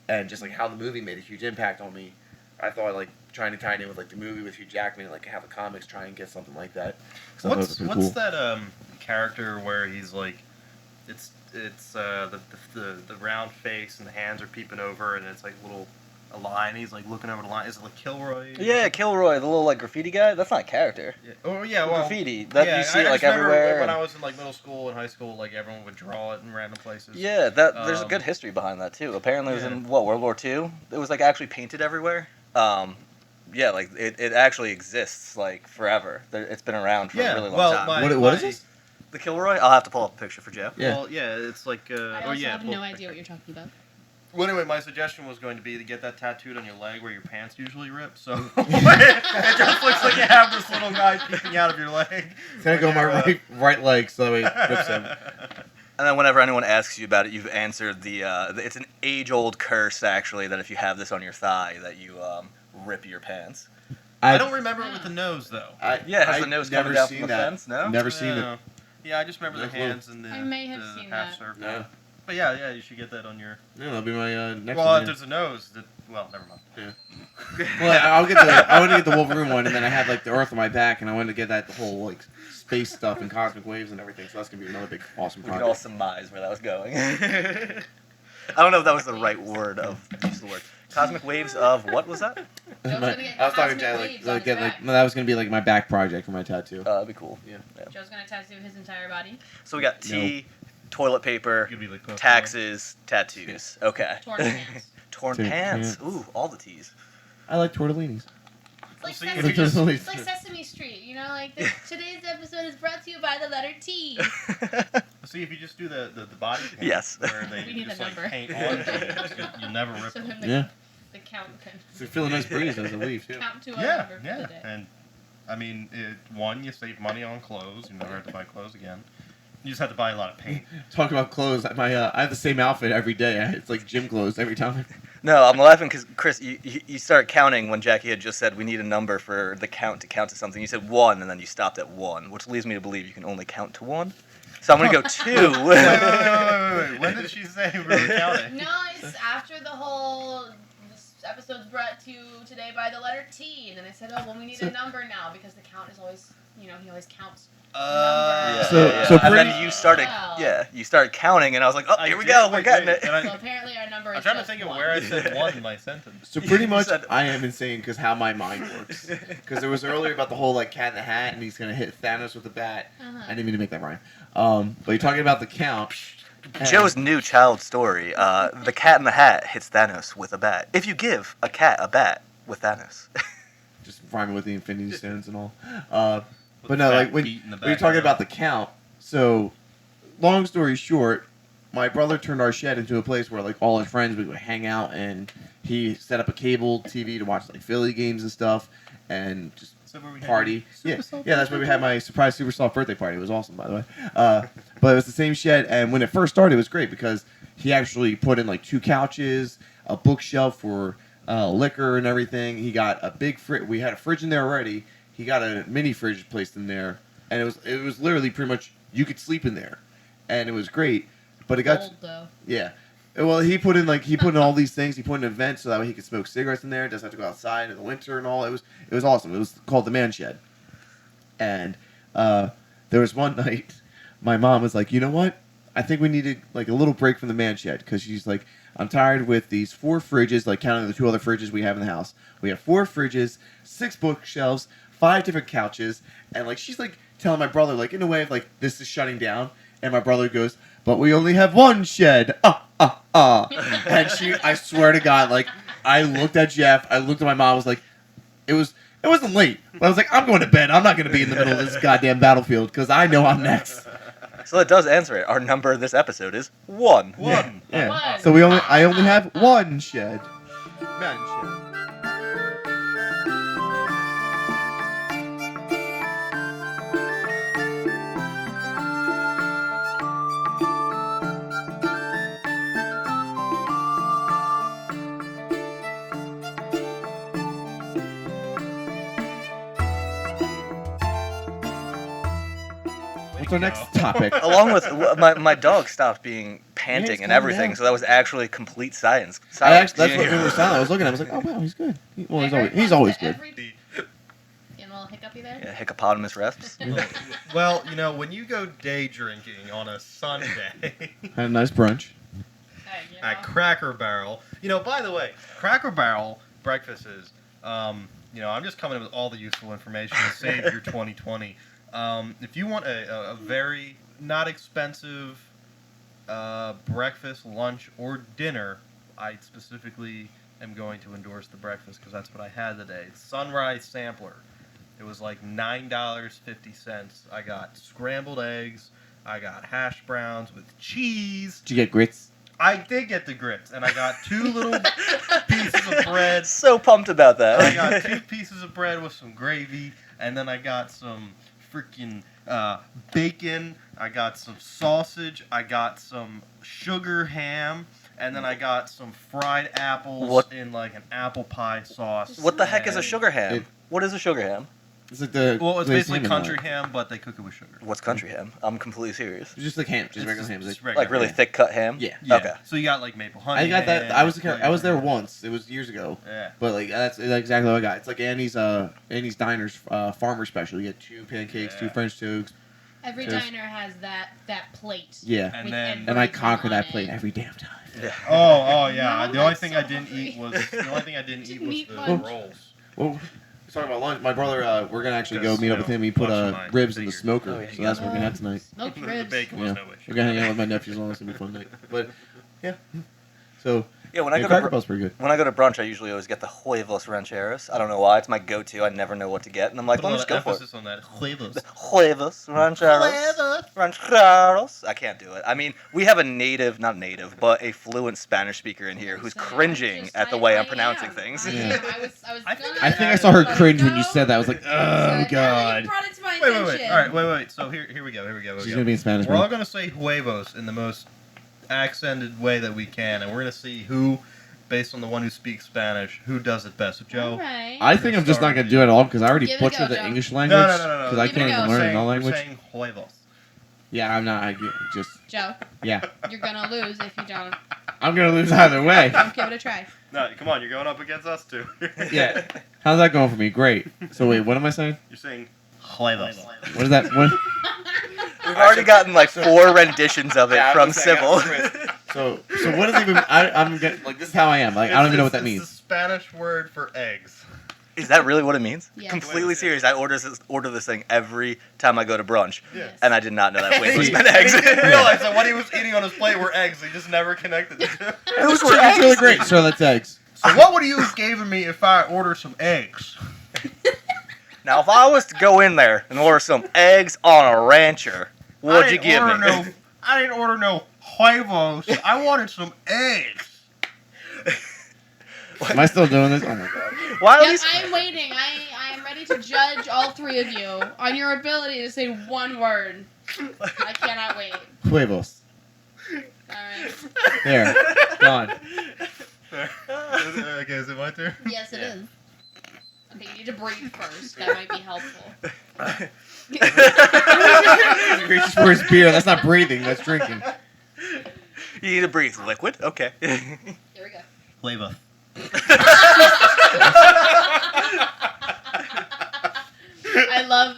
and just like how the movie made a huge impact on me. I thought like trying to tie it in with like the movie with Hugh Jackman, and like have the comics try and get something like that. So I thought it was pretty What's cool. that character where he's like, it's the round face and the hands are peeping over and it's like a line. He's like looking over the line. Is it like Kilroy? Yeah, Kilroy, the little like graffiti guy. That's not a character. Yeah. Oh yeah, well, Graffiti that yeah, you see I like just remember everywhere. when I was in like middle school and high school, like everyone would draw it in random places. Yeah, there's a Um, good history behind that too. Apparently, it was yeah. in World War II. It was like actually painted everywhere. Yeah, like it actually exists like forever. It's been around for a really long time. What is this? The Kilroy? I'll have to pull up a picture for Joe. Yeah. Well, yeah, it's like. I also have no idea what you're talking about. Well, anyway, my suggestion was going to be to get that tattooed on your leg where your pants usually rip. So it just looks like you have this little guy peeking out of your leg. It's gonna go on my right leg, so it rips him. And then whenever anyone asks you about it, you've answered it's an age-old curse actually that if you have this on your thigh that you rip your pants. I don't remember it with the nose though. Yeah, it has the nose coming down from the fence, no? Never seen it. Yeah, I just remember the No clue. hands and the I may have the seen half that. circle. No. But yeah, you should get that on your. Yeah, that'll be my next Well, one. if there's a nose, well, never mind. Yeah. Well, I want to get the Wolverine one, and then I have like the Earth on my back, and I wanted to get that the whole like space stuff and cosmic waves and everything. So that's gonna be another big awesome We can all project. surmise where that was going. I don't know if that was the right word of use the word. Cosmic waves of what was that? Joe's gonna get I was talking cosmic to waves like on get his like back. no, that was gonna be like my back project for my tattoo. That'd be cool. Yeah. Joe's gonna tattoo his entire body. So we got tea, toilet paper, Could be like Pokemon. taxes, tattoos. Okay. Torn pants. Torn Torn pants. pants. Ooh, all the teas. I like tortellinis. It's like, see, if Sesame, you just- it's like Sesame Street, you know, like today's episode is brought to you by the letter T. See, if you just do the body paint, Yes. where they We need just a like number. paint on things, you'll never rip So them. then Yeah. the count can So feel a nice breeze as I leave too. count to a Yeah, number for the yeah. day. And I mean, one, you save money on clothes. You never have to buy clothes again. You just have to buy a lot of paint. Talk about clothes. I have the same outfit every day. It's like gym clothes every time. No, I'm laughing because Chris, you started counting when Jackie had just said we need a number for the count to something. You said 1, and then you stopped at 1, which leads me to believe you can only count to 1. So I'm gonna go 2. Wait. When did she say we were counting? No, it's after the whole this episode's brought to you today by the letter T, and then I said, oh well, we need a number now because the count is always, he always counts. Yeah, So- yeah, so yeah. And pretty- then you started, Wow. you started counting, and I was like, oh, here we go, we're getting it. And I, So apparently our number is I'm trying to just think of one. where I said 1 in my sentence. So pretty much, said- I am insane because how my mind works. Because there was earlier about the whole like Cat in the Hat, and he's gonna hit Thanos with a bat. Uh-huh. I didn't mean to make that rhyme. But you're talking about the count. and- Joe's new child story. The Cat in the Hat hits Thanos with a bat. If you give a cat a bat with Thanos. just rhyming with the Infinity Stones and all. With But no, the like fat when beat in the you're back talking of about the count. So, long story short, my brother turned our shed into a place where like all his friends we would hang out, and he set up a cable TV to watch like Philly games and stuff, and just So where we had party. Super Yeah, Soft yeah, that's where we birthday had my surprise super soft birthday party. It was awesome, by the way. But it was the same shed, and when it first started, it was great because he actually put in like 2 couches, a bookshelf for liquor and everything. He got a big fridge. We had a fridge in there already. He got a mini fridge placed in there, and it was literally pretty much you could sleep in there, and it was great. But it got Old though. yeah. Well, he put in all these things. He put in a vent so that way he could smoke cigarettes in there. Doesn't have to go outside in the winter and all. It was awesome. It was called the Man Shed. And there was one night, my mom was like, you know what? I think we needed like a little break from the Man Shed because she's like, I'm tired with these 4 fridges, like counting the 2 other fridges we have in the house. We have 4 fridges, 6 bookshelves, 5 different couches, and like she's like telling my brother like in a way of like this is shutting down, and my brother goes, but we only have 1 shed. And I swear to God, like I looked at Jeff, I looked at my mom, I was like, it wasn't late, but I was like, I'm going to bed. I'm not going to be in the middle of this goddamn battlefield because I know I'm next. So that does answer it. Our number this episode is 1. One. Yeah. One. So I only have 1 shed. Man shed. What's our next topic? Along with my dog stopped being panting it's and calmed everything, down. so that was actually complete science. That's Silence. what it was sounding. I was looking at him, I was like, oh wow, he's good. He's always good. You know, hiccupy there? Yeah, hippopotamus reps. Well, when you go day drinking on a Sunday Had a nice brunch. Hey, you know. at Cracker Barrel, by the way, Cracker Barrel breakfast is, I'm just coming up with all the useful information to save your 2020. If you want a very not expensive breakfast, lunch, or dinner, I specifically am going to endorse the breakfast because that's what I had today. Sunrise Sampler. It was like $9.50. I got scrambled eggs. I got hash browns with cheese. Did you get grits? I did get the grits, and I got 2 little pieces of bread. So pumped about that. I got 2 pieces of bread with some gravy, and then I got some freaking bacon. I got some sausage. I got some sugar ham, and then I got some fried apples What? in like an apple pie sauce. What the heck is a and sugar ham? What is a sugar ham? It's like the Well, it's glazed basically ham and all country that. ham, but they cook it with sugar. What's country ham? I'm completely serious. It's just like ham, just It's regular ham. just Like, regular Like really ham. thick cut ham? Yeah. Yeah. Okay. So you got like maple honey. I got that. ham, I was flavor. there once. It was years ago. Yeah. But like that's exactly what I got. It's like Annie's Diner's farmer special. You get 2 pancakes, 2 Yeah. French toasts. Every Just- diner has that plate. Yeah. And with then- And I everything conquer on that it. plate every damn time. Yeah. Oh yeah. Now The only I'm thing so I didn't hungry. eat was the Meat the punch. rolls. Well, talking about lunch, my brother, we're gonna actually go Because, meet up you with know, him. He put lunch is mine. ribs in the Figured. smoker, Oh, yeah, so that's what we're gonna have tonight. Smoked The ribs. bacon was Yeah, no issue. we're gonna hang out with my nephews. It's gonna be a fun night. But yeah, so Yeah, when I go Cracker to Barrel's pretty good. when I go to brunch, I usually always get the huevos rancheros. I don't know why. It's my go-to. I never know what to get, and I'm like, Put a let me lot just of go for it. emphasis on that. Huevos. Huevos rancheros. Rancheros. I can't do it. I mean, we have not native, but a fluent Spanish speaker in here who's So cringing just- at the way I I'm pronouncing am. things. I Yeah. am. I was I think gonna- I think I saw her but cringe when you no. said that. I was like, oh Now you god. brought it to my Wait. attention. All right, wait. So here we go. She's gonna be in Spanish. We're all Man. gonna say huevos in the most accented way that we can, and we're gonna see who, based on the one who speaks Spanish, who does it best. So Joe, All right. I think I'm just not gonna do it at all because I already Give it a butchered go, the Joe. English no, language. no. Because I Give it a can't go. even we're learn saying, another we're language. saying huevos. Yeah, I'm not. Just Joe, yeah. you're gonna lose if you don't. I'm gonna lose either way. Give it a try. No, come on, you're going up against us too. Yeah. How's that going for me? Great. So wait, what am I saying? You're saying huevos. What is that? What? We've already gotten like 4 renditions of it Yeah, I from was gonna say, I Sybil. got So what does it even? I'm getting like this is how I am. Like I don't even know what that It's the means. Spanish word for eggs. Is that really what it means? Yes. Completely serious. I order this thing every time I go to brunch, Yeah. and I did not know that And huevos he meant eggs. didn't realize that what he was eating on his plate were eggs. He just never connected the two. Those were Chicken's really eggs. great. So that's eggs. So what would you have given me if I ordered some eggs? Now, if I was to go in there and order some eggs on a rancher, what'd you give me? I didn't order no huevos. I wanted some eggs. Am I still doing this? Oh my god. Why at Yes, least? I am waiting. I am ready to judge all 3 of you on your ability to say one word. I cannot wait. Huevos. All right. There. Gone. Okay, is it my turn? Yes, it is. Okay, you need to breathe first. That might be helpful. He reaches for his beer. That's not breathing. That's drinking. You need to breathe liquid. Okay. Here we go. Huevo. I love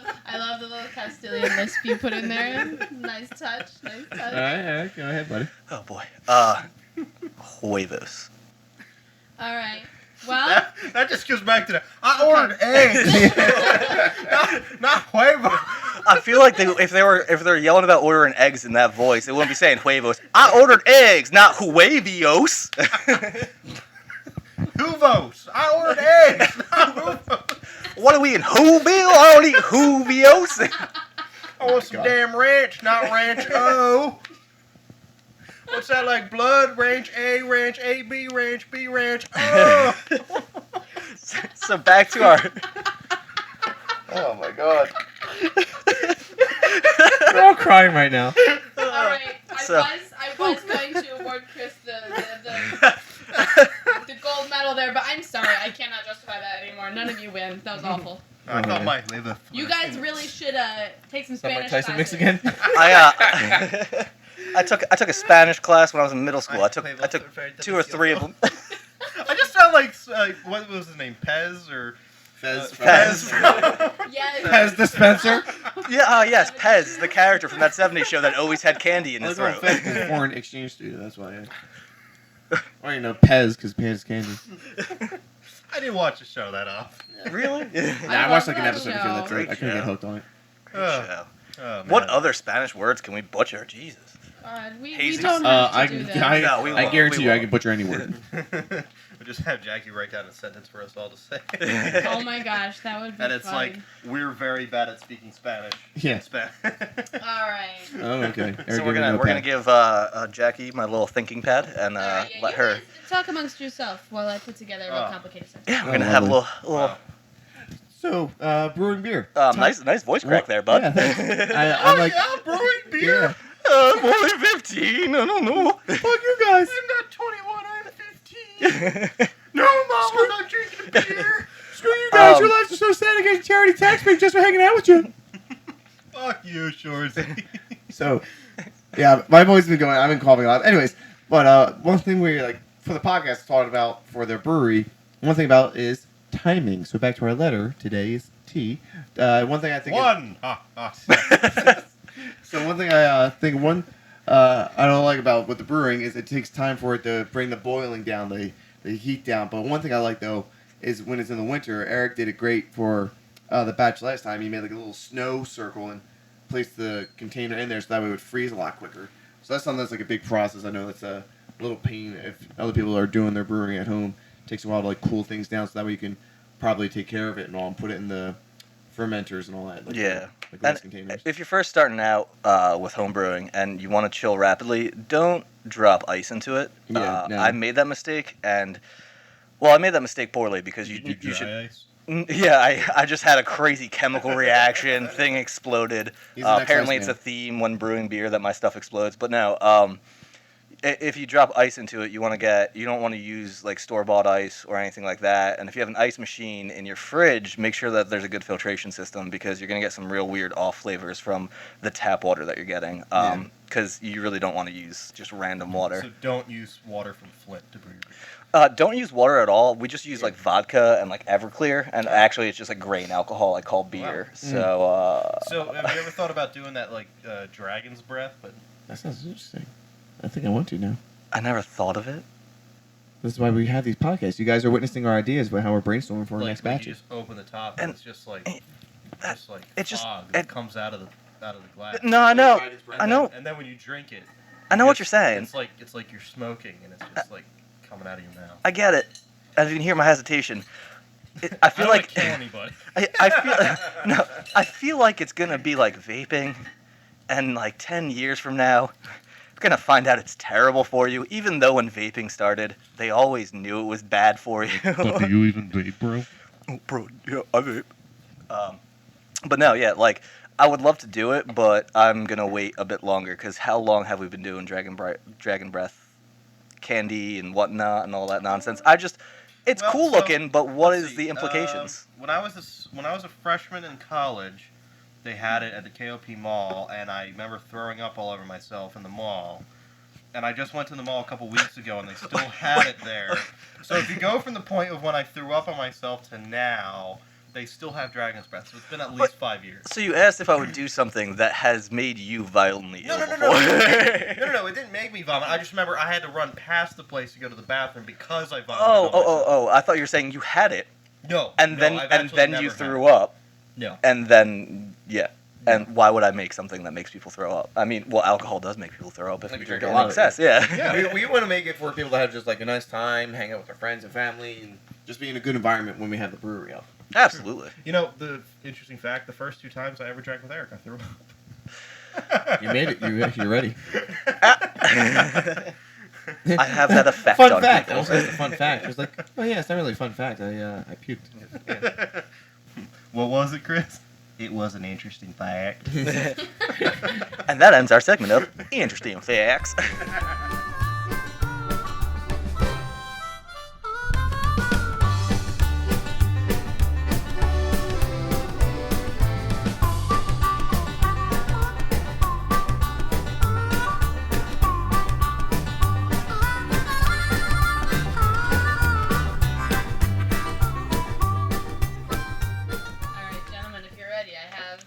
the little Castilian lisp you put in there. Nice touch. Nice touch. All right. Go ahead, buddy. Oh boy. Huevos. All right. Well, That just goes back to the. I ordered eggs. not huevo. I feel like if they're yelling about ordering eggs in that voice, they wouldn't be saying huevos. I ordered eggs, not huevios. Huvos. I ordered eggs. Not huvos. What are we in Whoville? I don't eat huevios. I want some damn ranch, not ranch O. What's that like? Blood, ranch A, B, ranch O. So back to our. Oh my god. We're all crying right now. all right. So- I was going to award Chris the gold medal there, but I'm sorry. I cannot justify that anymore. None of you win. That was awful. I thought my huevo. You guys really should take some Is that Spanish Mike Tyson mix classes. again? I took a Spanish class when I was in middle school. I took 2 or 3 of them. I just sound like what was his name? Pez or Fez. Pez. Yes. Pez dispenser. Yeah, yes, Pez, the character from that '70s show that always had candy in I his was throat. Fez is a foreign exchange student. That's why. Or you know Pez because Pez is candy. I didn't watch the show that often. Really? Nah, I love watched like an that episode. show. Or two. That's it. I couldn't Great get hooked on it. Oh, man. What other Spanish words can we butcher? Jesus. We Hazy. don't have I to do can. that. No, we I won't. guarantee We you, I won't. can butcher any word. We just have Jackie write down a sentence for us all to say. Oh my gosh, that would be And it's fun. like, we're very bad at speaking Spanish. Yeah. All right. Oh, okay. So we're gonna give Jackie my little thinking pad and All right, yeah, let you her. guys talk amongst yourself while I put together a real Oh. complicated sentence. Yeah, we're Oh, gonna have a lovely. little. So, brewing beer. Nice voice crack there, bud. Yeah, thanks. I'm like, yeah, brewing beer. yeah. I'm only 15. I don't know. Fuck you guys. I'm not 21, I'm 15. No, Mom, I'm not drinking beer. Screw you guys. Um, Your lives are so sad. I get already texted me just for hanging out with you. Fuck you, Shorzy. So, yeah, my voice has been going. I've been coughing a lot. Anyways, but one thing we like for the podcast talking about for the brewery. One thing about is timing. So back to our letter. Today is tea. One thing I think. So one thing I think I don't like about with the brewing is it takes time for it to bring the boiling down, the heat down. But one thing I like though is when it's in the winter. Aerrick did it great for the batch last time. He made like a little snow circle and placed the container in there so that way it would freeze a lot quicker. So that's something that's like a big process. I know that's a little pain if other people are doing their brewing at home. It takes a while to like cool things down so that way you can probably take care of it and all and put it in the fermenters and all that. Like, Yeah. Like glass And containers. if you're first starting out with home brewing and you want to chill rapidly, don't drop ice into it. Yeah, no. I made that mistake, and I made that mistake poorly because you should. Ice? Yeah, I just had a crazy chemical reaction. Thing exploded. He's an Apparently, excellent it's a theme when brewing beer that my stuff explodes. But no, if you drop ice into it, you don't want to use like store-bought ice or anything like that. And if you have an ice machine in your fridge, make sure that there's a good filtration system because you're gonna get some real weird off flavors from the tap water that you're getting. Because you really don't want to use just random water. So don't use water from Flint to brew your beer. Don't use water at all. We just use like vodka and like Everclear, and actually it's just like grain alcohol I call beer. Wow. So So have you ever thought about doing that like dragon's breath? But That sounds interesting. I think I want to now. I never thought of it. This is why we have these podcasts. You guys are witnessing our ideas about how we're brainstorming for our like next when you batches. just open the top And- and it's just like it's just- fog it- that comes out of the glass. No, I know. And I know. And then when you drink it, I know what you're saying. It's like you're smoking and it's just like coming out of your mouth. I get it. As you can hear my hesitation, I feel don't like wanna kill anybody. I feel like it's gonna be like vaping, and like 10 years from now, we're gonna find out it's terrible for you. Even though when vaping started, they always knew it was bad for you. But do you even vape, bro? Oh, bro, yeah, I vape. But no, yeah, like I would love to do it, but I'm gonna wait a bit longer because how long have we been doing Dragon Breath candy and whatnot and all that nonsense? It's Well, cool so, looking, but what let's is see, the implications? When I was a freshman in college, they had it at the KOP Mall, and I remember throwing up all over myself in the mall. And I just went to the mall a couple weeks ago, and they still had it there. So if you go from the point of when I threw up on myself to now, they still have Dragon's Breath. So it's been at least 5 years. So you asked if I would do something that has made you violently ill No. before. No, it didn't make me vomit. I just remember I had to run past the place to go to the bathroom because I vomited. on myself. Oh! I thought you were saying you had it, No. and no, then I've and actually then never you had threw it. up, No. and then yeah. And why would I make something that makes people throw up? I mean, well, alcohol does make people throw up if If you you drink drink it a in lot of it. excess. Yeah. we want to make it for people that have just like a nice time, hang out with their friends and family, and just be in a good environment when we have the brewery up. Absolutely. You know, the interesting fact, the first 2 times I ever drank with Aerrick, I threw up. You made it. You're ready. I have that effect Fun on fact. I people. was a fun fact. It was like, oh yeah, it's not really a fun fact. I puked. What was it, Chris? It was an interesting fact. And that ends our segment of interesting facts. Alright, gentlemen, if you're ready, I have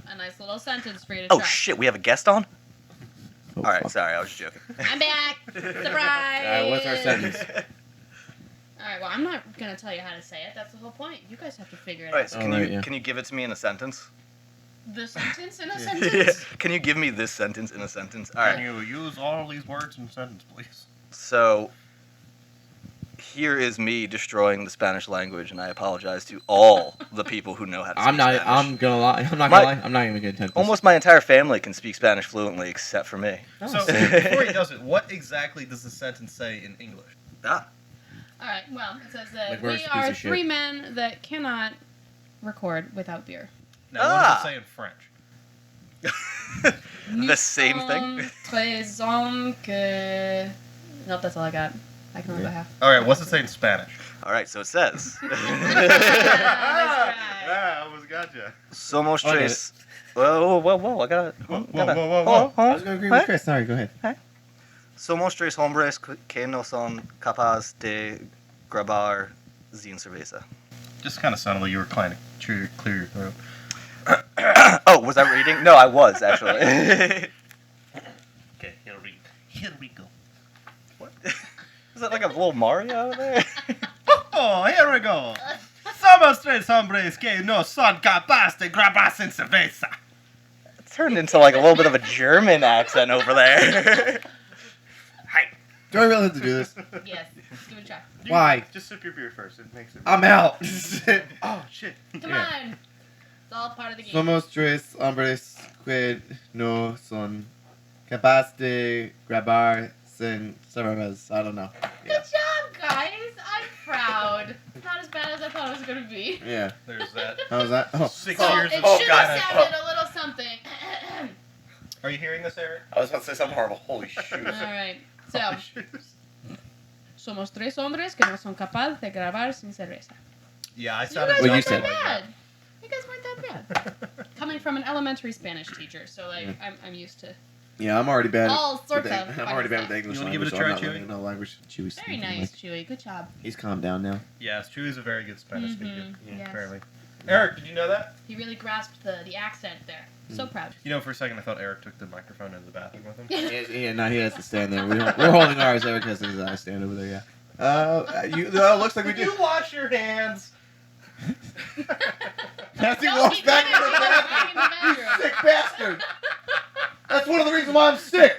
a nice little sentence for you to Oh try. shit, we have a guest on? Oh, Alright, fuck. sorry, I was just joking. I'm back! Surprise! What's our sentence? Alright, well, I'm not gonna tell you how to say it. That's the whole point. You guys have to figure it Alright, out. so Alright, yeah. can you give it to me in a sentence? The sentence in a Yeah. sentence? Can you give me this sentence in a sentence? Can Alright, you use all these words in a sentence, please? so here is me destroying the Spanish language, and I apologize to all the people who know how to speak Spanish. I'm gonna lie. I'm not My- gonna lie. I'm not even gonna attempt this. Almost my entire family can speak Spanish fluently, except for me. So, before he does it, what exactly does the sentence say in English? Ah, Alright, well, it says that Like, where's we the piece are of shit? 3 men that cannot record without beer. Now, what does Ah. it say in French? the same thing. Présent que... Nope, that's all I got. I can remember half. All right, what's it say in Spanish? All right, so it says. Nice try. Ah, I almost gotcha. Somos Okay. tres. Whoa! I got it. Whoa. I was going to agree with Chris. Sorry, go ahead. Somos tres hombres que no son capaces de grabar sin cerveza. Just kind of sounded like you were trying to clear your throat. Oh, was I reading? No, I was actually. Okay, here we go. What? Is that like a little Mario there? Oh, here we go. Somos tres hombres que no son capaces de grabar sin cerveza. It turned into like a little bit of a German accent over there. Do I really have to do this? Yes. Give it a try. Why? Just sip your beer first. It makes it. I'm out. Oh shit. Come Yeah. on. It's all part of the game. Somos tres hombres que no son capaces de grabar sin cervezas. I don't know. Good job, guys. I'm proud. Not as bad as I thought it was going to be. Yeah. There's that. How was that? Oh. 6 Well, years it of should have sounded a little something. Are you hearing this, Eric? I was about to say something horrible. Holy shoot. All right. So, somos tres hombres que no son capaces de grabar sin cerveza. Yeah, I You sounded. guys Well, you weren't said that it. bad. You guys weren't that bad. Coming from an elementary Spanish teacher, so like I'm used to Yeah, I'm already bad. all sorts with of. the- I'm already bad with the funny English You wanna language. give it a so I'm try, not Chewy? learning another language. Chewy's stuff. Very speaking nice, like- Chewy. Good job. He's calmed down now. Yes, Chewy's a very good Spanish speaker. Mhm, yes. Apparently. Eric, did you know that? He really grasped the accent there. So proud. You know, for a second I thought Eric took the microphone into the bathroom with him. Yeah, no, he has to stand there. We're holding ours. Eric has to stand over there. Yeah. Looks like we Did do. you wash your hands? As he No, walks he back didn't. into the He was bathroom. going in the bathroom. Sick bastard. That's one of the reasons why I'm sick.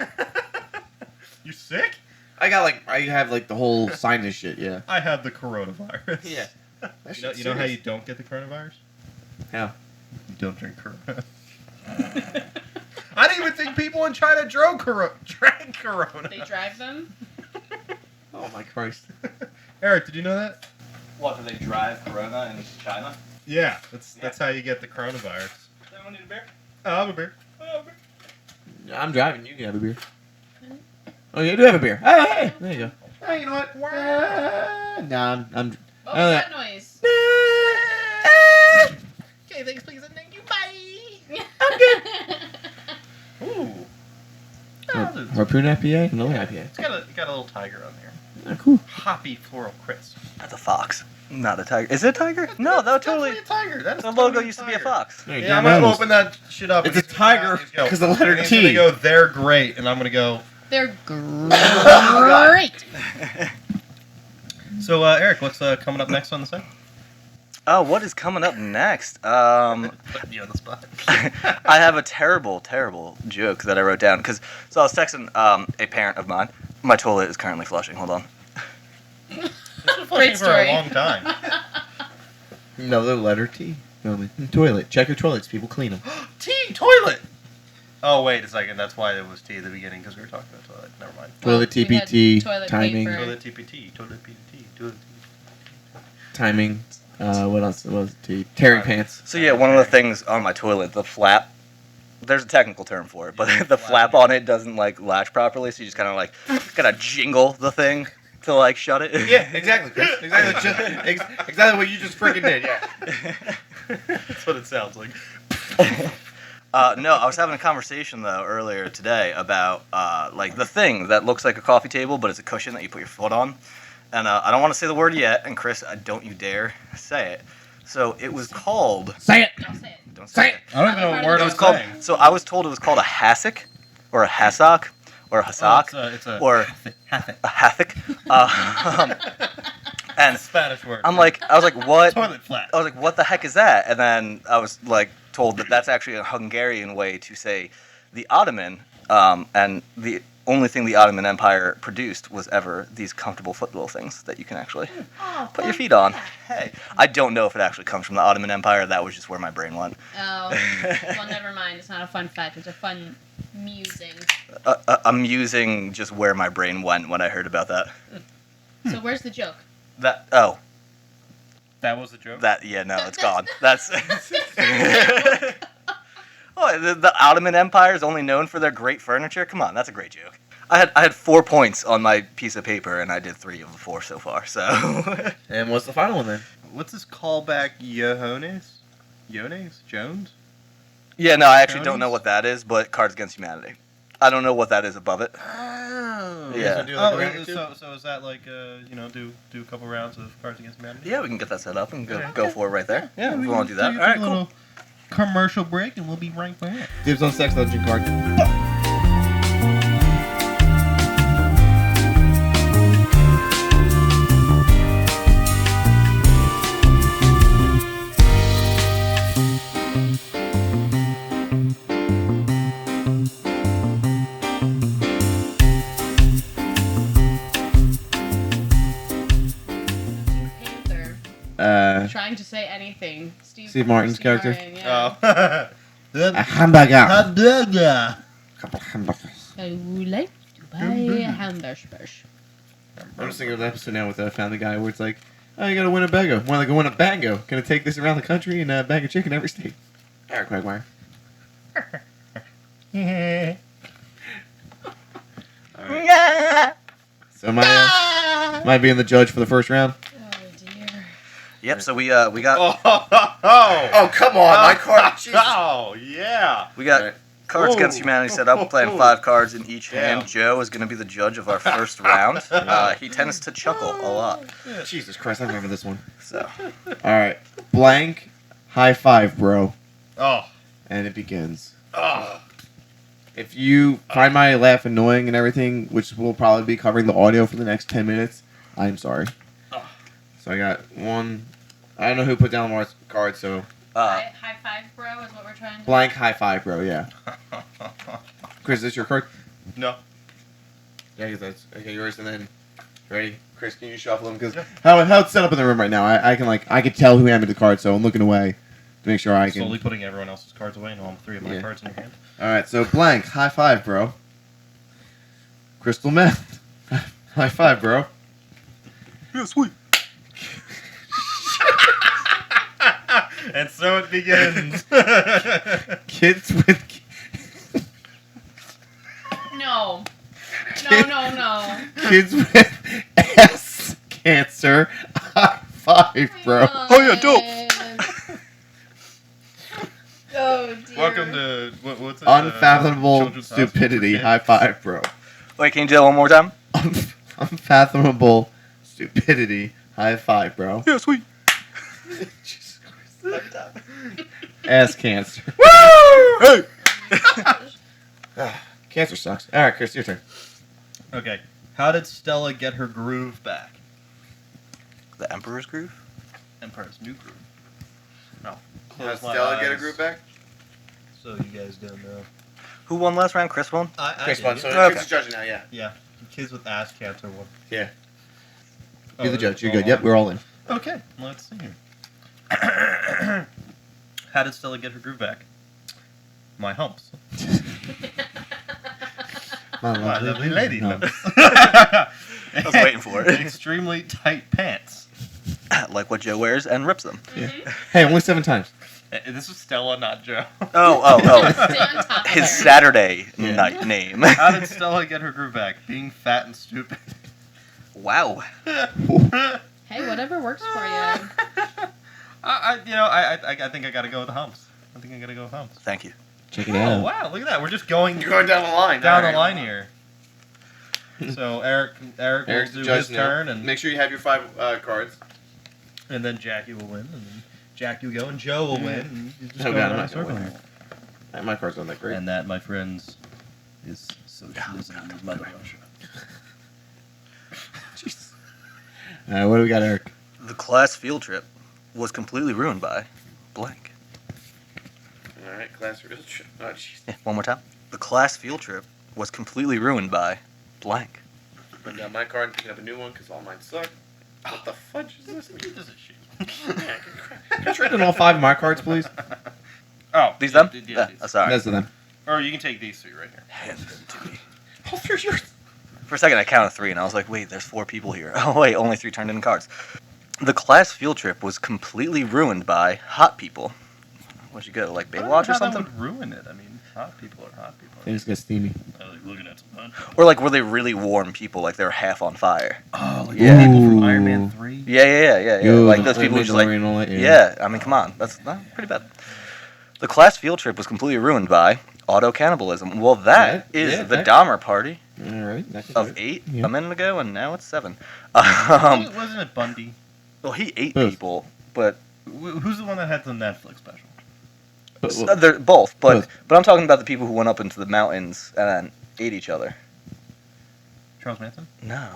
You sick? I have like the whole sinus shit. Yeah. I have the coronavirus. Yeah. That You know, shit's you know how you serious. don't get the coronavirus? How? You don't drink Corona. I didn't even think people in China drank Corona. They drive them. Oh my Christ. Eric, did you know that? What, do they drive Corona in China? Yeah, that's how you get the coronavirus. Anyone need a beer? Oh, I'll have a beer. I'm driving. You can have a beer. Oh, you do have a beer. Hey, there you go. Hey, you know what? Nah, I'm. What was that noise? Okay, thanks, please, and thank you. Bye. I'm good. Ooh. Harpoon IPA? Another IPA. It's got a little tiger on there. Oh, cool. Hoppy floral crisp. That's a fox, not a tiger. Is it a tiger? No, that would totally. Definitely a tiger. That is The totally logo used to be a tiger. fox. There you Yeah, I'm go. gonna Animals. open that shit up. It's and a get tiger the guys, 'cause the letter and he's T. gonna go, they're great, and I'm gonna go. They're great. So, Eric, what's coming up next on the set? Oh, what is coming up next? Putting you on the spot. I have a terrible joke that I wrote down so I was texting a parent of mine. My toilet is currently flushing. Hold on. It's been Great flushing for story. a long time. Another letter T. Toilet. Check your toilets. People clean them. T, toilet. Oh, wait a second. That's why it was T at the beginning, because we were talking about toilet. Never mind. Toilet we had TPT. toilet Timing. paper. Toilet TPT. Toilet PPT. Toilet Timing. What else? What was it? T? Tearing pants. So yeah, one of the things on my toilet, the flap. There's a technical term for it, but the flap on it doesn't like latch properly, so you just kind of like gotta jingle the thing to like shut it. Yeah, exactly, Chris. Exactly what you just freaking did. Yeah. That's what it sounds like. No, I was having a conversation though earlier today about like the thing that looks like a coffee table, but it's a cushion that you put your foot on. And I don't want to say the word yet, and Chris, don't you dare say it. So it was called. Say it. Don't say it. Don't Say say it. it. I don't even know what word It I was was called. saying. So I was told it was called a hassock, or a hassock, or a hassock, It's a or hathet. a hassock. And Spanish word. I was like, what? Toilet flat. I was like, what the heck is that? And then I was like told that that's actually a Hungarian way to say the Ottoman, and the only thing the Ottoman Empire produced was ever these comfortable foot little things that you can actually Oh, put your feet on. Hey, I don't know if it actually comes from the Ottoman Empire. That was just where my brain went. Oh, well, never mind. It's not a fun fact. It's a fun musing. Amusing, just where my brain went when I heard about that. So where's the joke? That That was a joke? it's gone. That's. Oh, the Ottoman Empire is only known for their great furniture. Come on, that's a great joke. I had 4 points on my piece of paper, and I did 3 of the 4 so far. So. And what's the final one then? What's this callback, Johannes? Yones? Jones? Yeah, no, I actually don't Counties? know what that is, but Cards Against Humanity. I don't know what that is above it. Oh. Yeah. Do like a round or Oh, two? so is that like, do a couple rounds of Cards Against Humanity? Yeah, we can get that set up and go, Okay. go for it right there. Yeah, if we want to do that. Take All right, a cool. little commercial break, and we'll be right back. Dibs on Sex Legend card. Panther. Trying to say anything. Steve Martin's character? Martin, yeah. Oh. A hamburger. Hamburger. Couple hamburgers. I would like to buy a hamburger. I'm just thinking of an episode now with Family Guy where it's like, oh, you gotta win a bango. More like a win a bango. Gonna take this around the country and bag a chicken every state. Aerrick Quagmire. So am I being the judge for the first round? Oh dear. Yep. So we got Oh, come on, my card. Oh, yeah. we got Alright. Cards Whoa. Against Humanity set up. We're playing 5 cards in each Yeah. hand. Joe is going to be the judge of our first round. He tends to chuckle a lot. Jesus Christ, I remember this one. So Alright. Blank, high five, bro. Oh. And it begins. Oh. If you find my laugh annoying and everything, which will probably be covering the audio for the next 10 minutes, I'm sorry. Oh. So I got one. I don't know who put down Lamar's card, so High five, bro, is what we're trying to blank high five, bro. Yeah. Chris, is this your card? No. Yeah, that's okay. Yours, and then ready, Chris. Can you shuffle them? Because how it's set up in the room right now, I can tell who handed the card, so I'm looking away to make sure I can. Slowly putting everyone else's cards away and all 3 of my Yeah. cards in your hand. All right, so blank high five, bro. Crystal meth. High five, bro. yeah, sweet. And so it begins. Kids with No. No. kids with ass cancer. High five, bro. Oh, yeah, dope. Oh dear. Welcome to what's it? Unfathomable Children's Hospital for stupidity. Kids. High five, bro. Wait, can you do that one more time? Unfathomable stupidity. High five, bro. Yeah, sweet. Jesus Christ. Ass cancer. Hey. Cancer sucks. All right, Chris, your turn. Okay. How did Stella get her groove back? The Emperor's Groove. Emperor's New Groove. No. How did Stella get her group back? So you guys don't know. Who won last round? Chris won. Chris won. So Okay. Chris is judging now. Yeah. Yeah. Kids with ass cancer won. Yeah. Oh, You're the judge. You're all good. Yep, on. we're all in. Okay. Let's see here. How did Stella get her groove back? My humps. My My lovely lady No. humps. I was waiting for it. Extremely tight pants. Like what Joe wears and rips them. Hey, only 7 times. This was Stella, not Joe. Oh. Stay on top of His her. Saturday Yeah. night name. How did Stella get her groove back? Being fat and stupid. Wow. Hey, whatever works for you. I think I gotta go with the humps. Thank you. Check it Oh out. wow, look at that. We're just going You're going down the line. down All the right. line here. So Eric Eric's will the do his judge now. turn, and Make sure you have your 5 cards. then Jackie will win, and then Jackie will go, and Joe will win. And you just Oh go god, around I'm the not circle going here. there. My cards aren't that great. And that, my friends, is socialism in Mother Russia. Jesus. What do we got, Eric? The class field trip was completely ruined by blank. All right, class field trip. Oh, jeez. Yeah, one more time. The class field trip was completely ruined by blank. Putting down my card and picking up a new one because all mine suck. What the fudge is this? This is shit. Can I trade in all 5 of my cards, please? Oh, These them? Yeah, Yeah, these. sorry. That's them. Or you can take these 3 right here. Hand them to me. All 3 of yours. For a second, I counted 3, and I was like, wait, there's 4 people here. Oh, wait, only 3 turned in cards. The class field trip was completely ruined by hot people. What'd you go, like I don't Baywatch know or how something? That would ruin it. I mean, hot people are hot people. They just get steamy. I like looking at some hot. Or like were they really warm people, like they were half on fire? Oh, like Yeah. people from Iron Man 3. Yeah. Yo, Like the those people who just like. Mandalorian and all that, Yeah, I mean, come on, that's not pretty bad. The class field trip was completely ruined by auto cannibalism. Well, that is the Dahmer party All right. of 8 Yeah. a minute ago, and now it's 7. Wasn't it Bundy? Well, he ate Both. people, but Who's the one that had the Netflix special? they're both. Both. But I'm talking about the people who went up into the mountains and ate each other. Charles Manson? No.